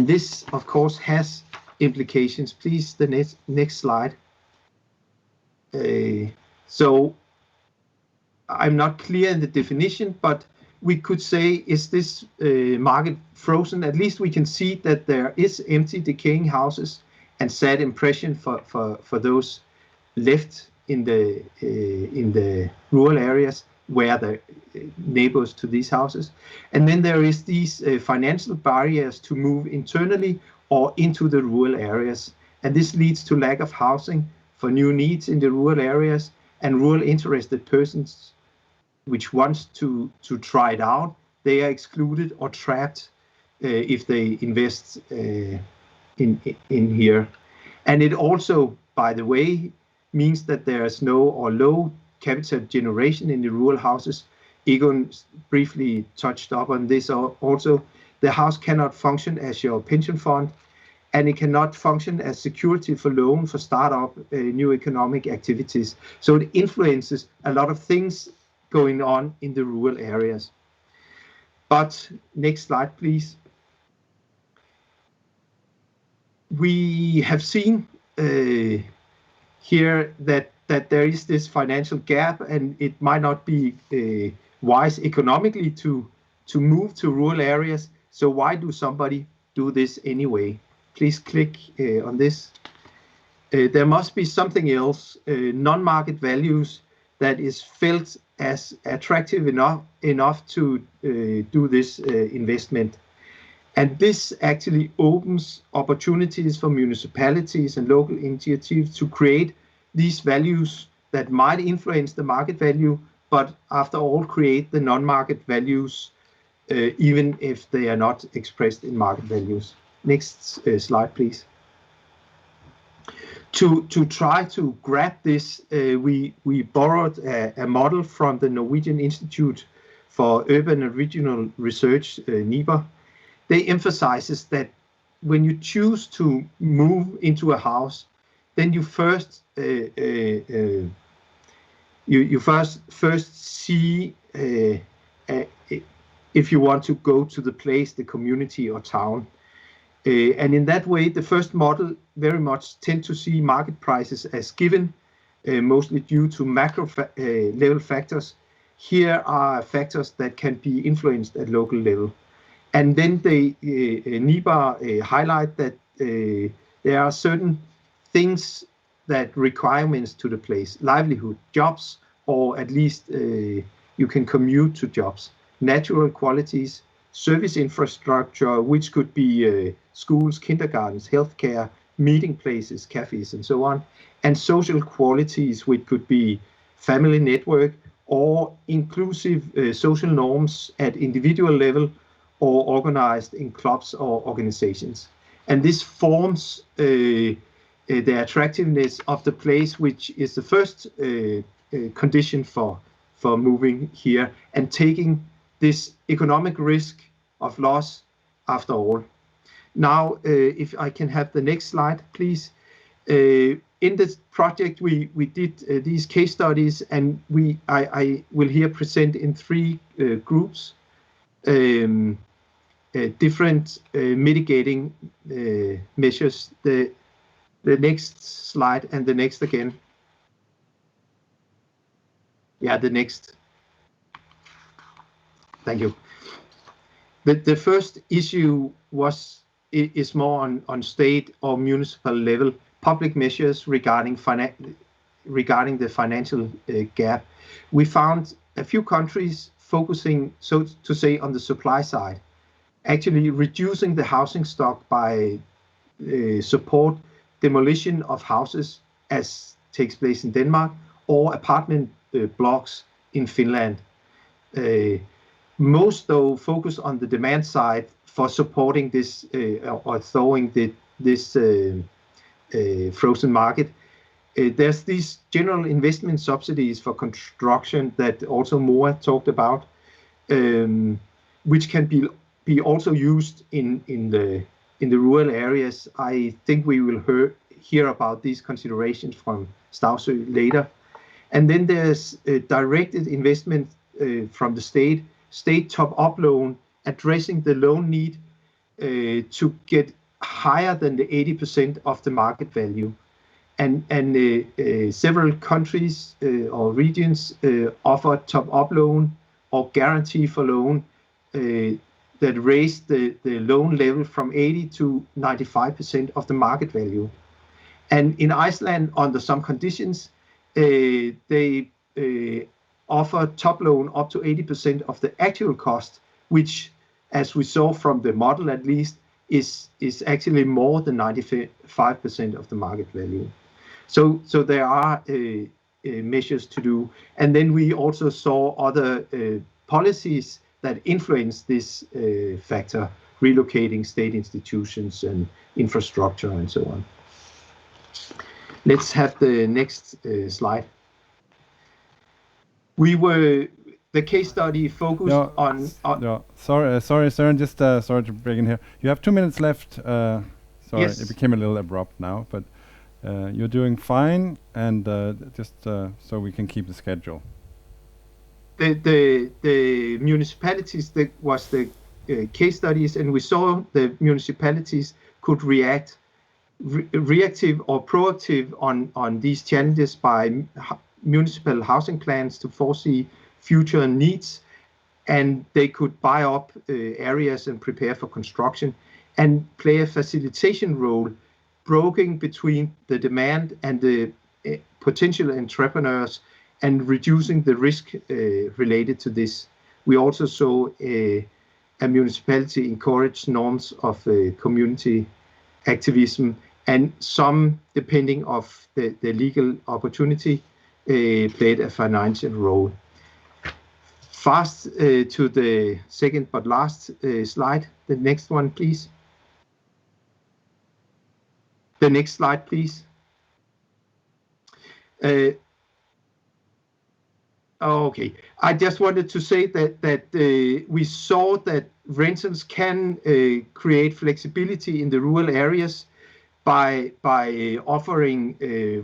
this, of course, has implications. Please, the next slide. So I'm not clear in the definition, but we could say, is this market frozen? At least we can see that there is empty, decaying houses and sad impression for those left in the rural areas where the neighbors to these houses. And then there is these financial barriers to move internally or into the rural areas. And this leads to lack of housing for new needs in the rural areas, and rural interested persons which wants to try it out, they are excluded or trapped if they invest in here. And it also, by the way, means that there is no or low capital generation in the rural houses. Egon briefly touched up on this also. The house cannot function as your pension fund, and it cannot function as security for loan for startup new economic activities. So it influences a lot of things going on in the rural areas. But next slide, please. We have seen here that there is this financial gap, and it might not be wise economically to move to rural areas. So why do somebody do this anyway? Please click on this. There must be something else, non-market values that is felt as attractive enough to do this investment. And this actually opens opportunities for municipalities and local initiatives to create these values that might influence the market value, but after all create the non-market values, even if they are not expressed in market values. Next slide, please. To try to grab this, we borrowed a model from the Norwegian Institute for Urban and Regional Research, NIBR. They emphasizes that when you choose to move into a house, then you first see if you want to go to the place, the community or town. And in that way, the first model very much tend to see market prices as given, mostly due to macro level factors. Here are factors that can be influenced at local level. And then they NIBA highlight that there are certain things that requirements to the place, livelihood, jobs, or at least you can commute to jobs, natural qualities, service infrastructure, which could be schools, kindergartens, healthcare, meeting places, cafes, and so on, and social qualities, which could be family network or inclusive social norms at individual level or organized in clubs or organizations. And this forms the attractiveness of the place, which is the first condition for moving here and taking this economic risk of loss after all. Now, if I can have the next slide, please. In this project, we did these case studies, and I will here present in three groups different mitigating measures. The next slide and the next again. Yeah, the next. Thank you. The first issue is more on state or municipal level, public measures regarding the financial gap. We found a few countries focusing, so to say, on the supply side, actually reducing the housing stock by support demolition of houses, as takes place in Denmark, or apartment blocks in Finland. Most, though, focus on the demand side for supporting this or thawing this frozen market. There's these general investment subsidies for construction that also Moa talked about, which can be also used in the rural areas. I think we will hear about these considerations from Stavsø later. And then there's directed investment from the state top-up loan, addressing the loan need to get higher than the 80% of the market value. And several countries or regions offer top-up loan or guarantee for loan that raise the loan level from 80 to 95% of the market value. And in Iceland, under some conditions, they offer top loan up to 80% of the actual cost, which, as we saw from the model at least, is actually more than 95% of the market value. So there are measures to do. And then we also saw other policies that influence this factor, relocating state institutions and infrastructure and so on. Let's have the next slide. The case study focused on. Sorry, Søren. Just sorry to break in here. You have 2 minutes left. Sorry, yes. It became a little abrupt now, but you're doing fine, and just so we can keep the schedule. The municipalities that was the case studies, and we saw the municipalities could react reactive or proactive on these challenges by municipal housing plans to foresee future needs, and they could buy up areas and prepare for construction and play a facilitation role, brokering between the demand and the potential entrepreneurs and reducing the risk related to this. We also saw a municipality encourage norms of community activism, and some, depending of the legal opportunity, played a financial role. Fast to the second but last slide. The next one, please. The next slide, please. Okay, I just wanted to say that we saw that rentals can create flexibility in the rural areas by offering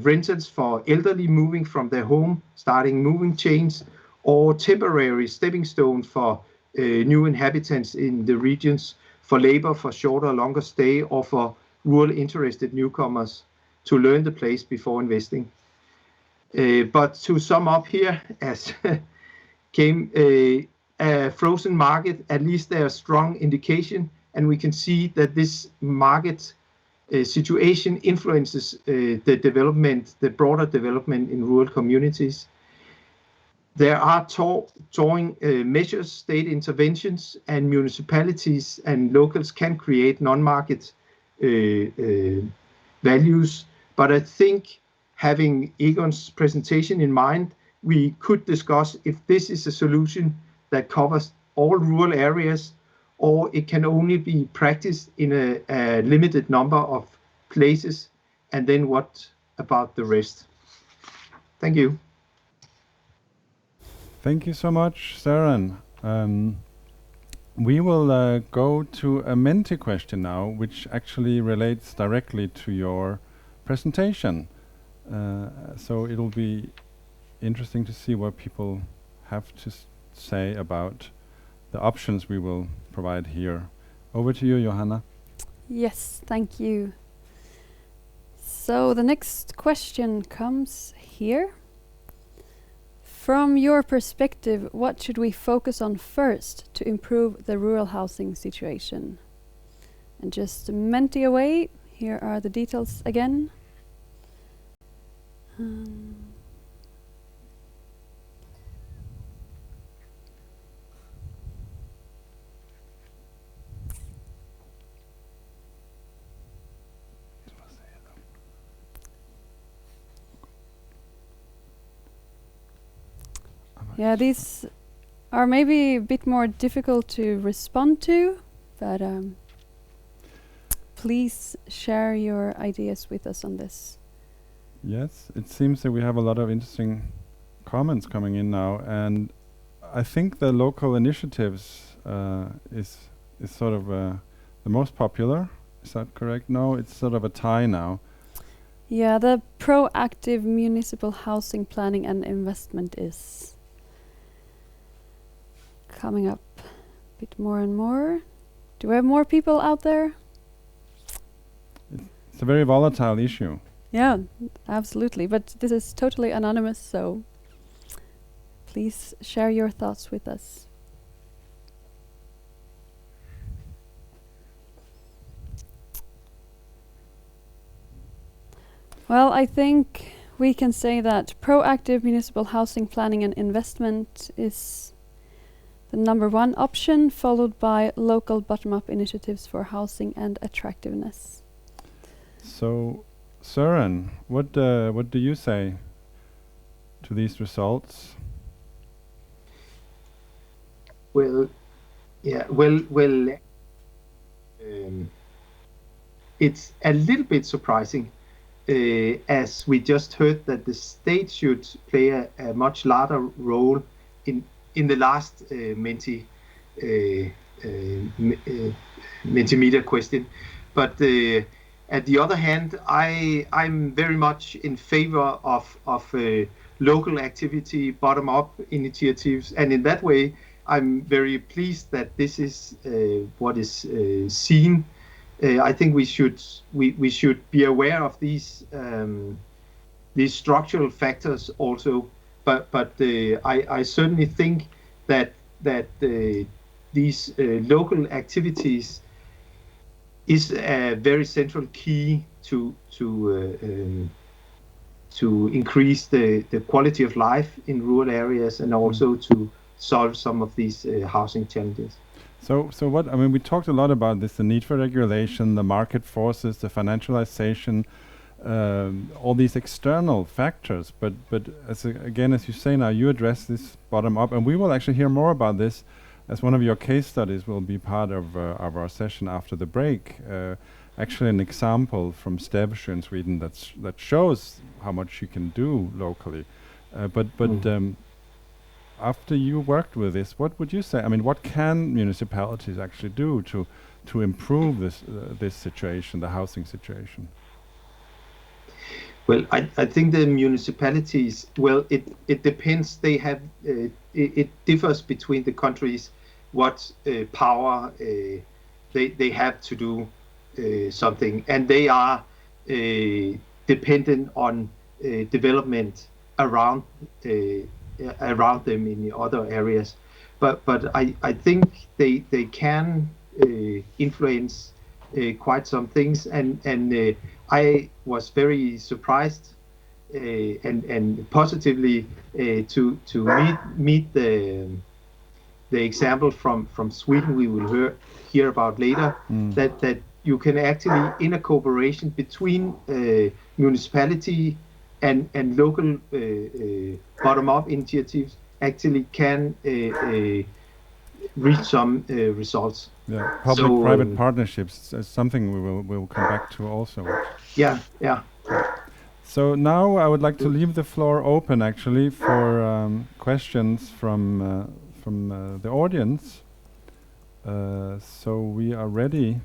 rentals for elderly moving from their home, starting moving chains, or temporary stepping stones for new inhabitants in the regions for labor, for shorter or longer stay, or for rural interested newcomers to learn the place before investing. But to sum up here, as came a frozen market, at least there are strong indication, and we can see that this market situation influences the development, the broader development in rural communities. There are towing measures, state interventions, and municipalities and locals can create non-market values. But I think, having Egon's presentation in mind, we could discuss if this is a solution that covers all rural areas, or it can only be practiced in a limited number of places, and then what about the rest? Thank you. Thank you so much, Søren. We will go to a Menti question now, which actually relates directly to your presentation. So it'll be interesting to see what people have to say about the options we will provide here. Over to you, Johanna. Yes, thank you. So the next question comes here. From your perspective, what should we focus on first to improve the rural housing situation? And just Menti away, here are the details again. Yeah, these are maybe a bit more difficult to respond to, but please share your ideas with us on this. Yes, it seems that we have a lot of interesting comments coming in now, and I think the local initiatives is sort of the most popular. Is that correct? No, it's sort of a tie now. Yeah, the proactive municipal housing planning and investment is coming up a bit more and more. Do we have more people out there? It's a very volatile issue. Yeah, absolutely. But this is totally anonymous, so please share your thoughts with us. Well, I think we can say that proactive municipal housing planning and investment is the number one option, followed by local bottom-up initiatives for housing and attractiveness. So, Søren, what do you say to these results? Well, yeah, it's a little bit surprising, as we just heard that the state should play a much larger role in the last Mentimeter question. But at the other hand, I'm very much in favor of local activity, bottom-up initiatives, and in that way, I'm very pleased that this is what is seen. I think we should be aware of these structural factors also. But I certainly think that these local activities is a very central key to increase the quality of life in rural areas, and also to solve some of these housing challenges. So what, I mean, we talked a lot about this, the need for regulation, the market forces, the financialization, all these external factors, but as you say now, you address this bottom up, and we will actually hear more about this as one of your case studies will be part of our session after the break. Actually, an example from Stävsjö in Sweden that shows how much you can do locally. After you worked with this, what would you say? I mean, what can municipalities actually do to improve this situation, the housing situation? Well, I think the municipalities, well, it depends. They have, it differs between the countries what power they have to do something, and they are dependent on development around them in the other areas. But I think they can influence quite some things, and I was very surprised and positively to meet the example from Sweden we will hear about later, that you can actually, in a cooperation between municipality and local bottom-up initiatives, actually can reach some results. Yeah, public-private partnerships is something we'll come back to also. Yeah. So now I would like to leave the floor open, actually, for questions from the audience. So we are ready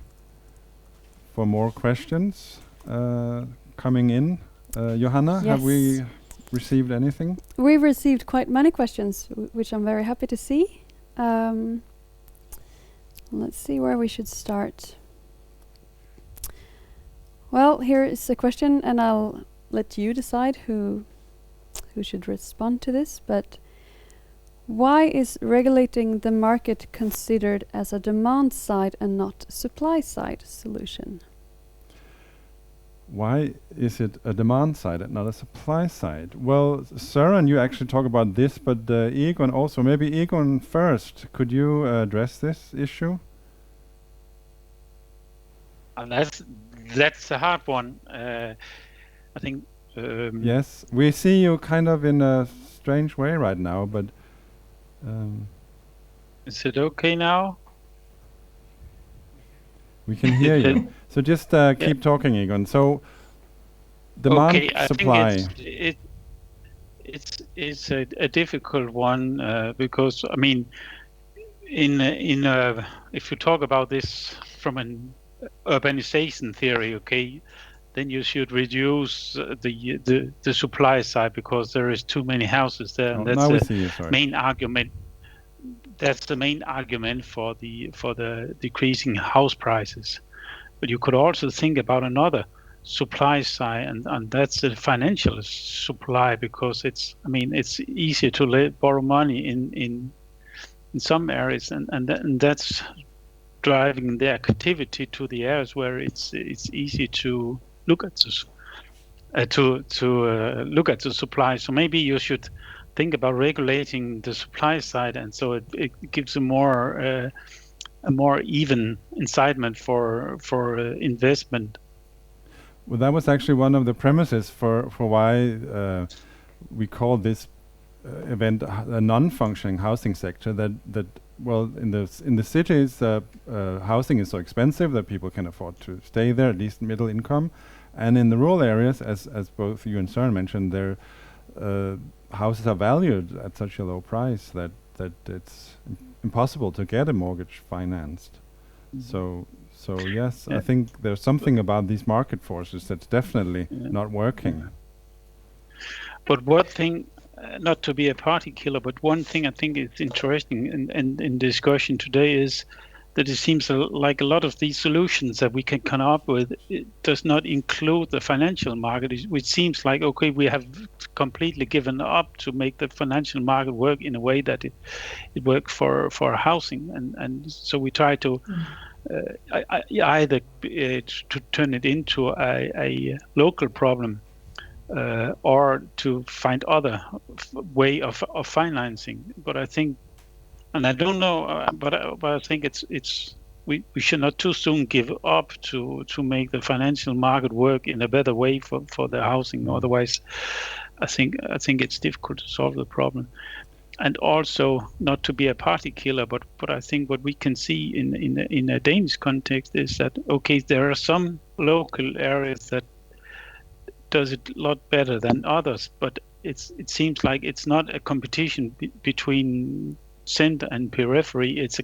for more questions coming in. Johanna, have we received anything? We've received quite many questions, which I'm very happy to see. Let's see where we should start. Well, here is a question, and I'll let you decide who should respond to this. But why is regulating the market considered as a demand side and not supply side solution? Why is it a demand side and not a supply side? Well, Søren, you actually talk about this, but Egon also. Maybe Egon first. Could you address this issue? That's a hard one. I think. Yes, we see you kind of in a strange way right now, but. Is it okay now? We can hear you. So just keep talking, Egon. So demand, supply. I think it's a difficult one because I mean, if you talk about this from an urbanization theory, okay, then you should reduce the supply side because there is too many houses there. Oh, and that's now we the see you, sorry. main argument. That's the main argument for the decreasing house prices. But you could also think about another supply side, and that's the financial supply, because it's easier to borrow money in some areas, and that's driving the activity to the areas where it's easy to look at this, look at the supply. So maybe you should think about regulating the supply side, and so it gives a more even incitement for investment. Well, that was actually one of the premises for why we call this event a non-functioning housing sector. That well, in the cities, housing is so expensive that people can afford to stay there, at least middle income, and in the rural areas, as both you and Søren mentioned, their houses are valued at such a low price that it's impossible to get a mortgage financed. So yes, I think there's something about these market forces that's definitely not working. But one thing, not to be a party killer, but one thing I think is interesting in discussion today is that it seems like a lot of these solutions that we can come up with, it does not include the financial market, which seems like, okay, we have completely given up to make the financial market work in a way that it works for housing. And so we try to either to turn it into a local problem or to find other way of financing. But I think, and I don't know, but I think we should not too soon give up to make the financial market work in a better way for the housing. Otherwise, I think it's difficult to solve the problem. And also, not to be a party killer, but I think what we can see in a Danish context is that, okay, there are some local areas that does it a lot better than others, but it seems like it's not a competition between center and periphery. It's a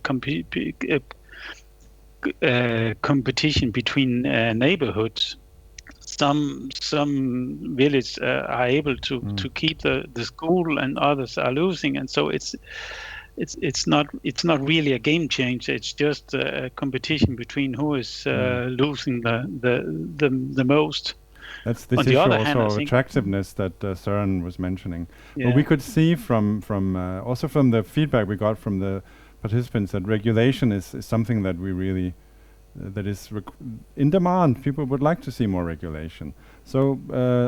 competition between neighborhoods. Some villages are able to keep the school, and others are losing, and so it's it's not really a game changer. It's just a competition between who is losing the most. That's this On the issue other hand, I also, think- attractiveness that Søren was mentioning. Yeah. But we could see from also from the feedback we got from the participants that regulation is something that we really that is in demand. People would like to see more regulation. So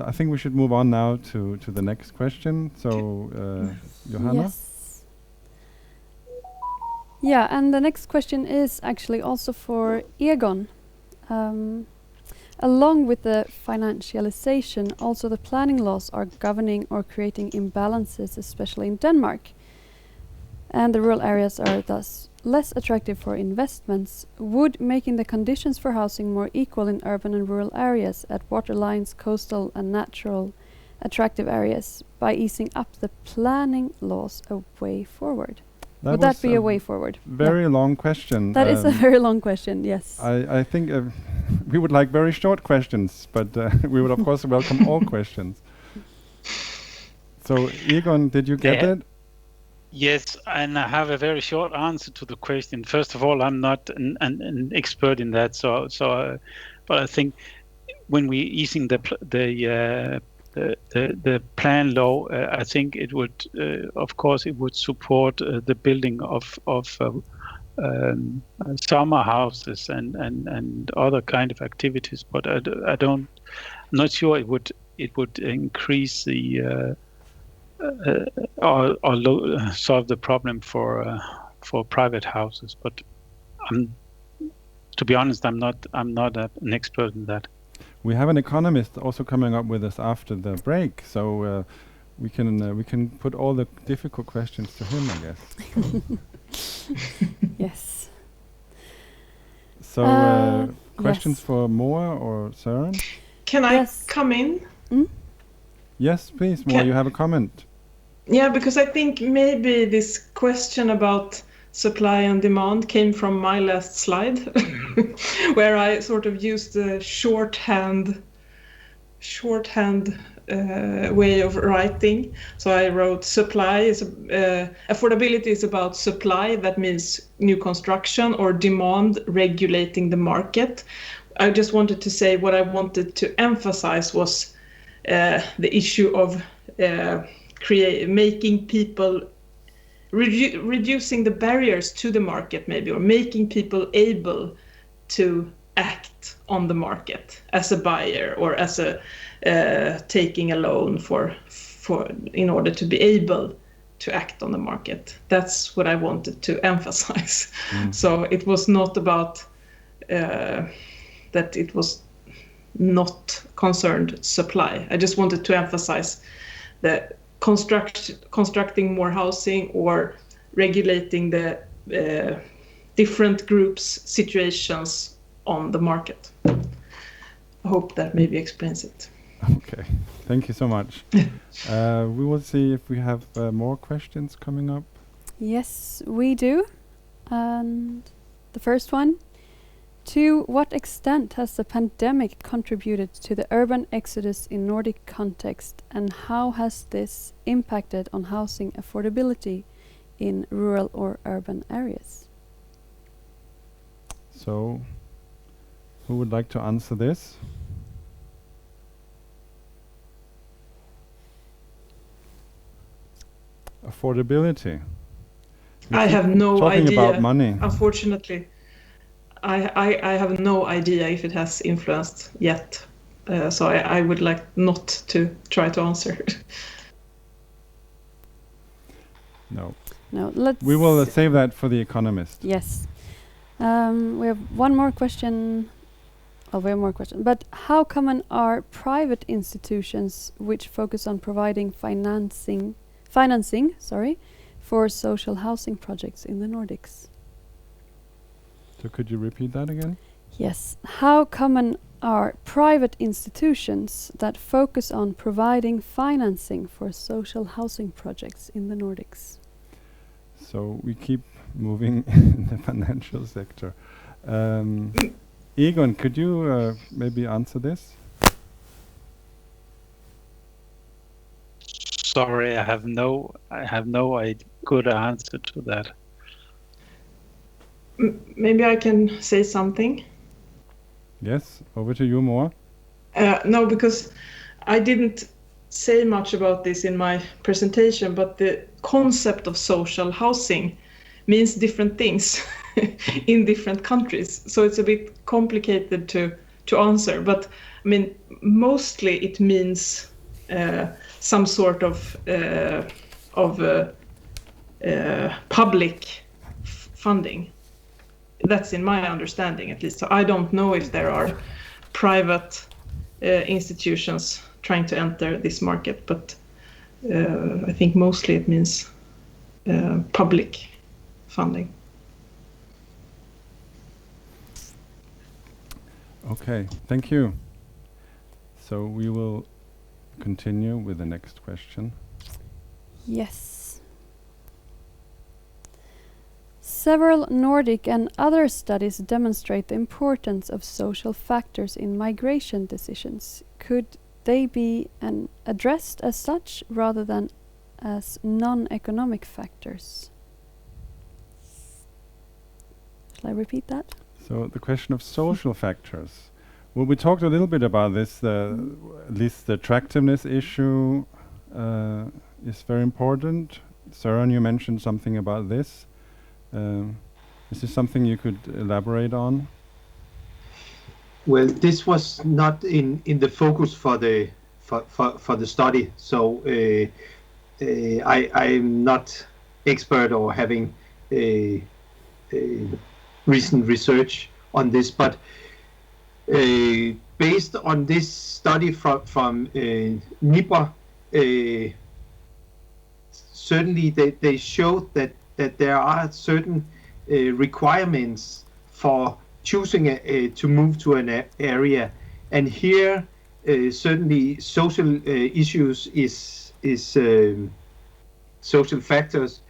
I think we should move on now to the next question. So Johanna? Yes. Yeah, and the next question is actually also for Egon. Along with the financialization, also the planning laws are governing or creating imbalances, especially in Denmark. And the rural areas are thus less attractive for investments. Would making the conditions for housing more equal in urban and rural areas at waterlines, coastal and natural attractive areas by easing up the planning laws a way forward? Would that be a way forward? Very long question. That is a very long question, yes. I think we would like very short questions, but we would of course welcome all questions. So Egon, did you get it? Yes, and I have a very short answer to the question. First of all, I'm not an expert in that, but I think when we easing the plan law, I think it would, of course, it would support the building of summer houses and other kind of activities. But I'm not sure it would increase the or solve the problem for private houses. But to be honest, I'm not an expert in that. We have an economist also coming up with us after the break, so we can put all the difficult questions to him, I guess. Yes. So questions yes. for Moa or Søren? Can I come in? Yes, please, Moa, you have a comment. Yeah, because I think maybe this question about supply and demand came from my last slide, where I sort of used the shorthand way of writing. So I wrote affordability is about supply, that means new construction, or demand, regulating the market. I just wanted to say what I wanted to emphasize was the issue of making people reducing the barriers to the market, maybe, or making people able to act on the market as a buyer or as a taking a loan for in order to be able to act on the market. That's what I wanted to emphasize. So it was not about that it was not concerned supply. I just wanted to emphasize the constructing more housing or regulating the different groups' situations on the market. I hope that maybe explains it. Okay, thank you so much. We will see if we have more questions coming up. Yes, we do. And the first one: to what extent has the pandemic contributed to the urban exodus in Nordic context, and how has this impacted on housing affordability in rural or urban areas? So, who would like to answer this? Affordability. I have no talking idea. About money. Unfortunately, I have no idea if it has influenced yet. So I would like not to try to answer. No. No, let's. We will save that for the economist. Yes. We have one more question. Oh, we have more questions. But how common are private institutions which focus on providing financing, for social housing projects in the Nordics? So could you repeat that again? Yes. How common are private institutions that focus on providing financing for social housing projects in the Nordics? So we keep moving in the financial sector. Egon, could you maybe answer this? Sorry, I have no good answer to that. Maybe I can say something. Yes, over to you, Moa. No, because I didn't say much about this in my presentation, but the concept of social housing means different things in different countries. So it's a bit complicated to answer. But I mean, mostly it means some sort of public funding. That's in my understanding, at least. So I don't know if there are private institutions trying to enter this market, but I think mostly it means public funding. Okay, thank you. So we will continue with the next question. Yes. Several Nordic and other studies demonstrate the importance of social factors in migration decisions. Could they be addressed as such rather than as non-economic factors? Shall I repeat that? So the question of social factors. Well, we talked a little bit about this. At least the attractiveness issue is very important. Søren, you mentioned something about this. Is this something you could elaborate on? Well, this was not in the focus for the study, so I'm not expert or having recent research on this, but based on this study from NIBRA, certainly they showed that there are certain requirements for choosing to move to an area, and here certainly social issues is social factors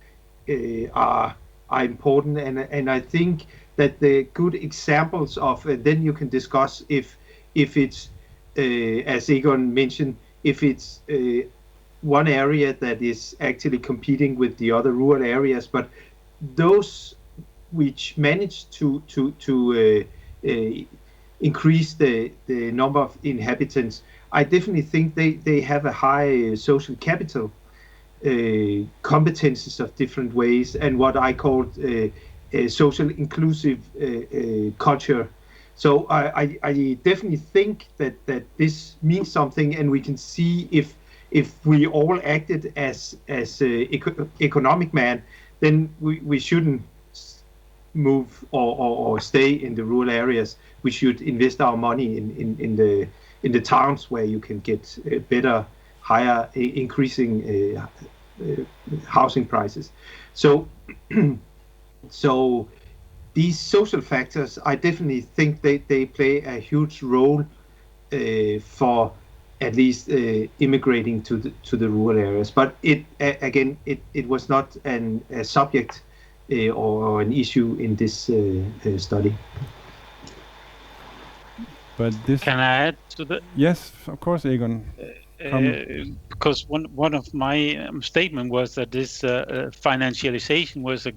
are important, and I think that the good examples of then you can discuss if it's as Egon mentioned, if it's one area that is actually competing with the other rural areas, but those which manage to increase the number of inhabitants, I definitely think they have a high social capital, competences of different ways, and what I call a social inclusive culture. So I definitely think that this means something, and we can see if we all acted as economic man, then we shouldn't move or stay in the rural areas. We should invest our money in the towns where you can get better, higher, increasing housing prices. So these social factors, I definitely think they play a huge role for at least immigrating to the rural areas. But it was not a subject or an issue in this study. But this. Can I add to that? Yes, of course, Egon. Because one of my statement was that this financialization was a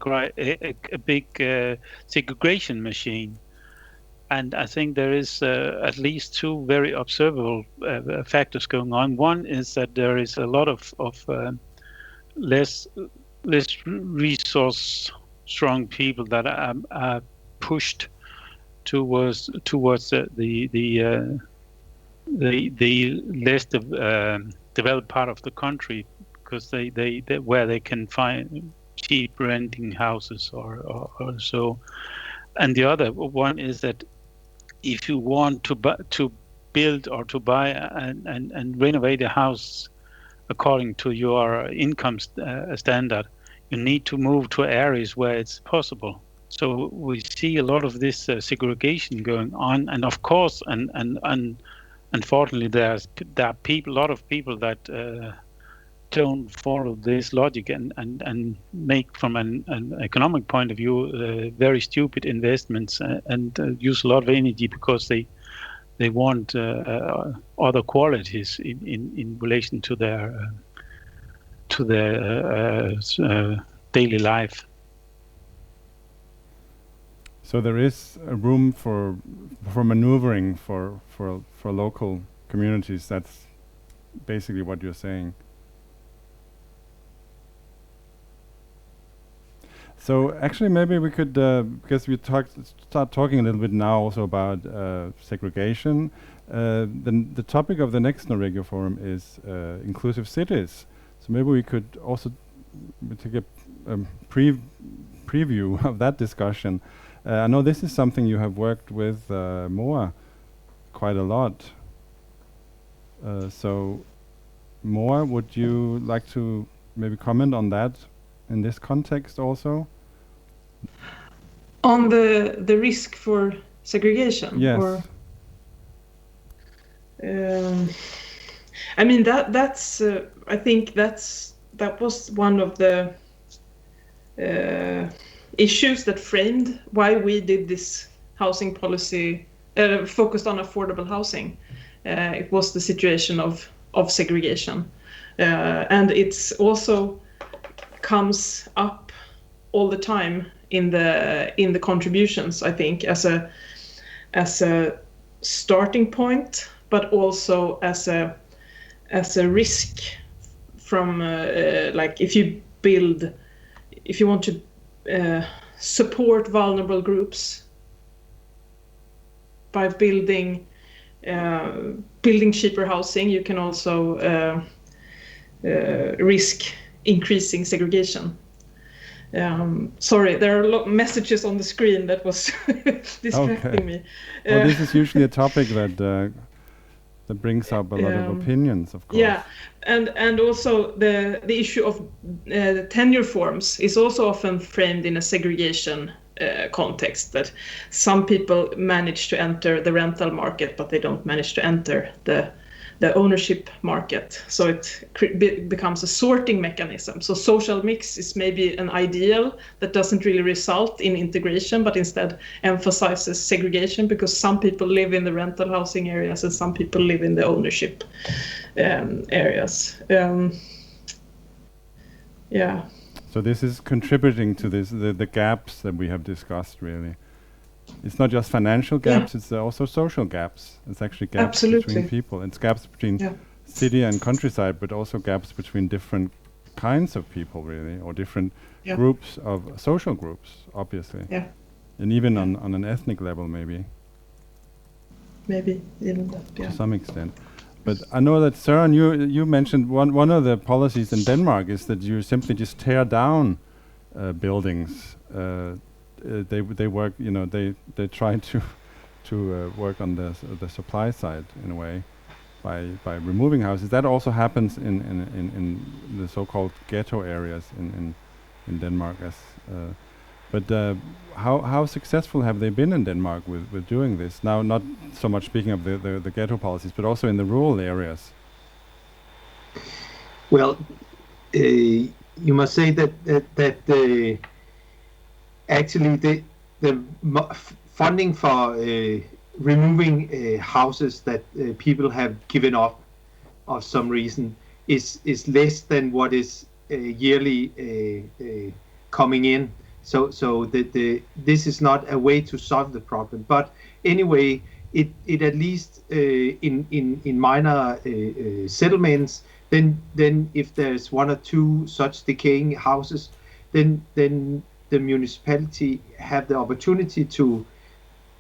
big segregation machine. And I think there is at least two very observable factors going on. One is that there is a lot of less resource strong people that are pushed towards the less developed part of the country, because they where they can find cheap renting houses or so. And the other one is that if you want to build or to buy and renovate a house according to your income standard, you need to move to areas where it's possible. So we see a lot of this segregation going on, and of course, and unfortunately, there are a lot of people that don't follow this logic and make, from an economic point of view, very stupid investments and use a lot of energy because they want other qualities in relation to their daily life. So there is a room for maneuvering for local communities. That's basically what you're saying. So actually, maybe we could, because we start talking a little bit now also about segregation. Then the topic of the next Nordregio Forum is inclusive cities. So maybe we could also take a preview of that discussion. I know this is something you have worked with Moa quite a lot. So Moa, would you like to maybe comment on that in this context also? On the risk for segregation? Yes. Or, I mean, that's I think that was one of the issues that framed why we did this housing policy focused on affordable housing. It was the situation of segregation, and it's also comes up all the time in the contributions, I think, as a starting point, but also as a risk from like if you want to support vulnerable groups by building cheaper housing, you can also risk increasing segregation. Sorry, there are a lot of messages on the screen that was distracting me. Well, this is usually a topic that brings up a lot of opinions, of course. Yeah, and also the issue of tenure forms is also often framed in a segregation context, that some people manage to enter the rental market, but they don't manage to enter the ownership market. So it becomes a sorting mechanism. So social mix is maybe an ideal that doesn't really result in integration, but instead emphasizes segregation, because some people live in the rental housing areas and some people live in the ownership areas. Yeah. So this is contributing to this, the gaps that we have discussed, really. It's not just financial gaps, it's also social gaps. It's actually gaps between people. It's gaps between city and countryside, but also gaps between different kinds of people, really, or different groups of social groups, obviously. Yeah. And even on an ethnic level, maybe. Maybe even that, to some extent. But I know that, Søren, you mentioned one of the policies in Denmark is that you simply just tear down buildings. They work, they try to work on the supply side in a way by removing houses. That also happens in the so-called ghetto areas in Denmark. But how successful have they been in Denmark with doing this? Now, not so much speaking of the ghetto policies, but also in the rural areas. Well, you must say that actually the funding for removing houses that people have given up of some reason is less than what is yearly coming in. So this is not a way to solve the problem. But anyway, it at least in minor settlements, then if there's one or two such decaying houses, then the municipality have the opportunity to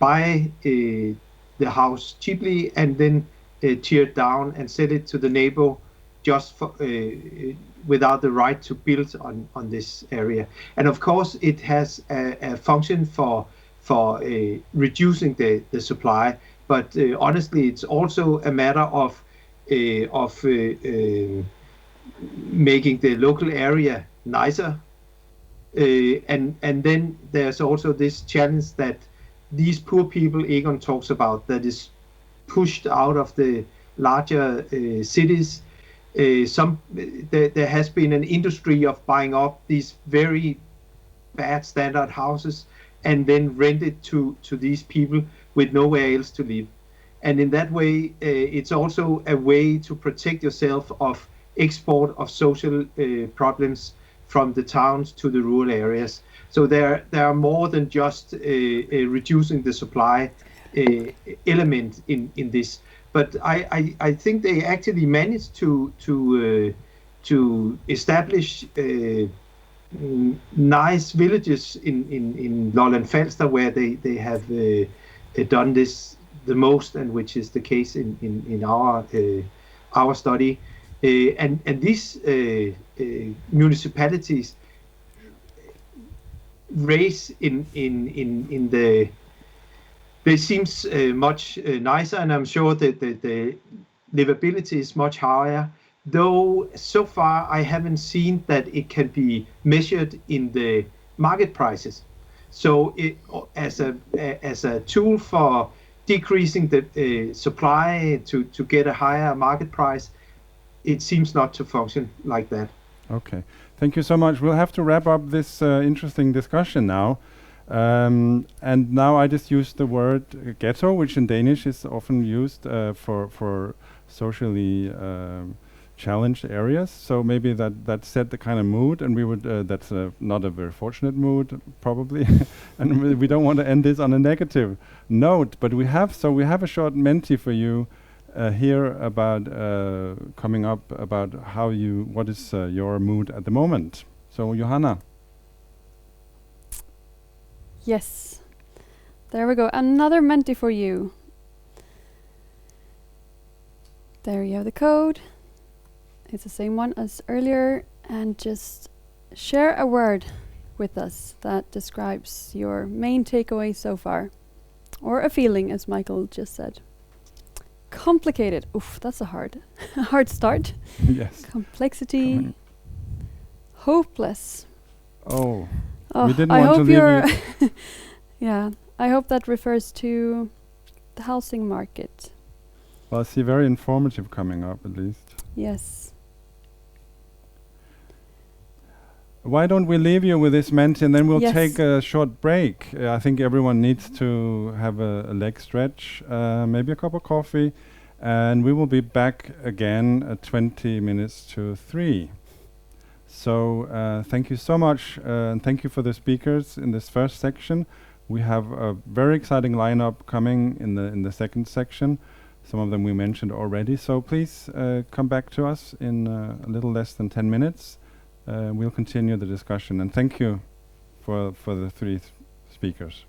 buy the house cheaply and then tear it down and sell it to the neighbor just for, without the right to build on this area. And of course, it has a function for reducing the supply. But honestly, it's also a matter of making the local area nicer. And then there's also this challenge that these poor people Egon talks about, that is pushed out of the larger cities. There has been an industry of buying up these very bad standard houses and then rent it to these people with nowhere else to live. And in that way, it's also a way to protect yourself of export of social problems from the towns to the rural areas. So there are more than just reducing the supply element in this. But I think they actually managed to establish nice villages in Lolland Falster where they have done this the most, and which is the case in our study. And these municipalities raise in the they seems much nicer, and I'm sure that the livability is much higher. Though so far I haven't seen that it can be measured in the market prices. So it, as a tool for decreasing the supply to get a higher market price, it seems not to function like that. Okay, thank you so much. We'll have to wrap up this interesting discussion now. And now I just use the word ghetto, which in Danish is often used for socially challenged areas. So maybe that set the kind of mood, and we would that's not a very fortunate mood probably, and we don't want to end this on a negative note. But we have a short Menti for you here about coming up about what is your mood at the moment. So Johanna. Yes, there we go. Another Menti for you. There you have the code. It's the same one as earlier, and just share a word with us that describes your main takeaway so far, or a feeling, as Michael just said. Complicated. Oof, that's a hard start. Yes. Complexity. Hopeless. Oh, Oh, we didn't I want to hope leave you're you. yeah, I hope that refers to the housing market. Well, I see very informative coming up at least. Yes. Why don't we leave you with this Menti, and then we'll Yes. take a short break. I think everyone needs to have a leg stretch, maybe a cup of coffee, and we will be back again at 20 minutes to 3. So thank you so much, and thank you for the speakers in this first section. We have a very exciting lineup coming in the second section. Some of them we mentioned already. So please come back to us in a little less than 10 minutes. We'll continue the discussion, and thank you for the 3 speakers.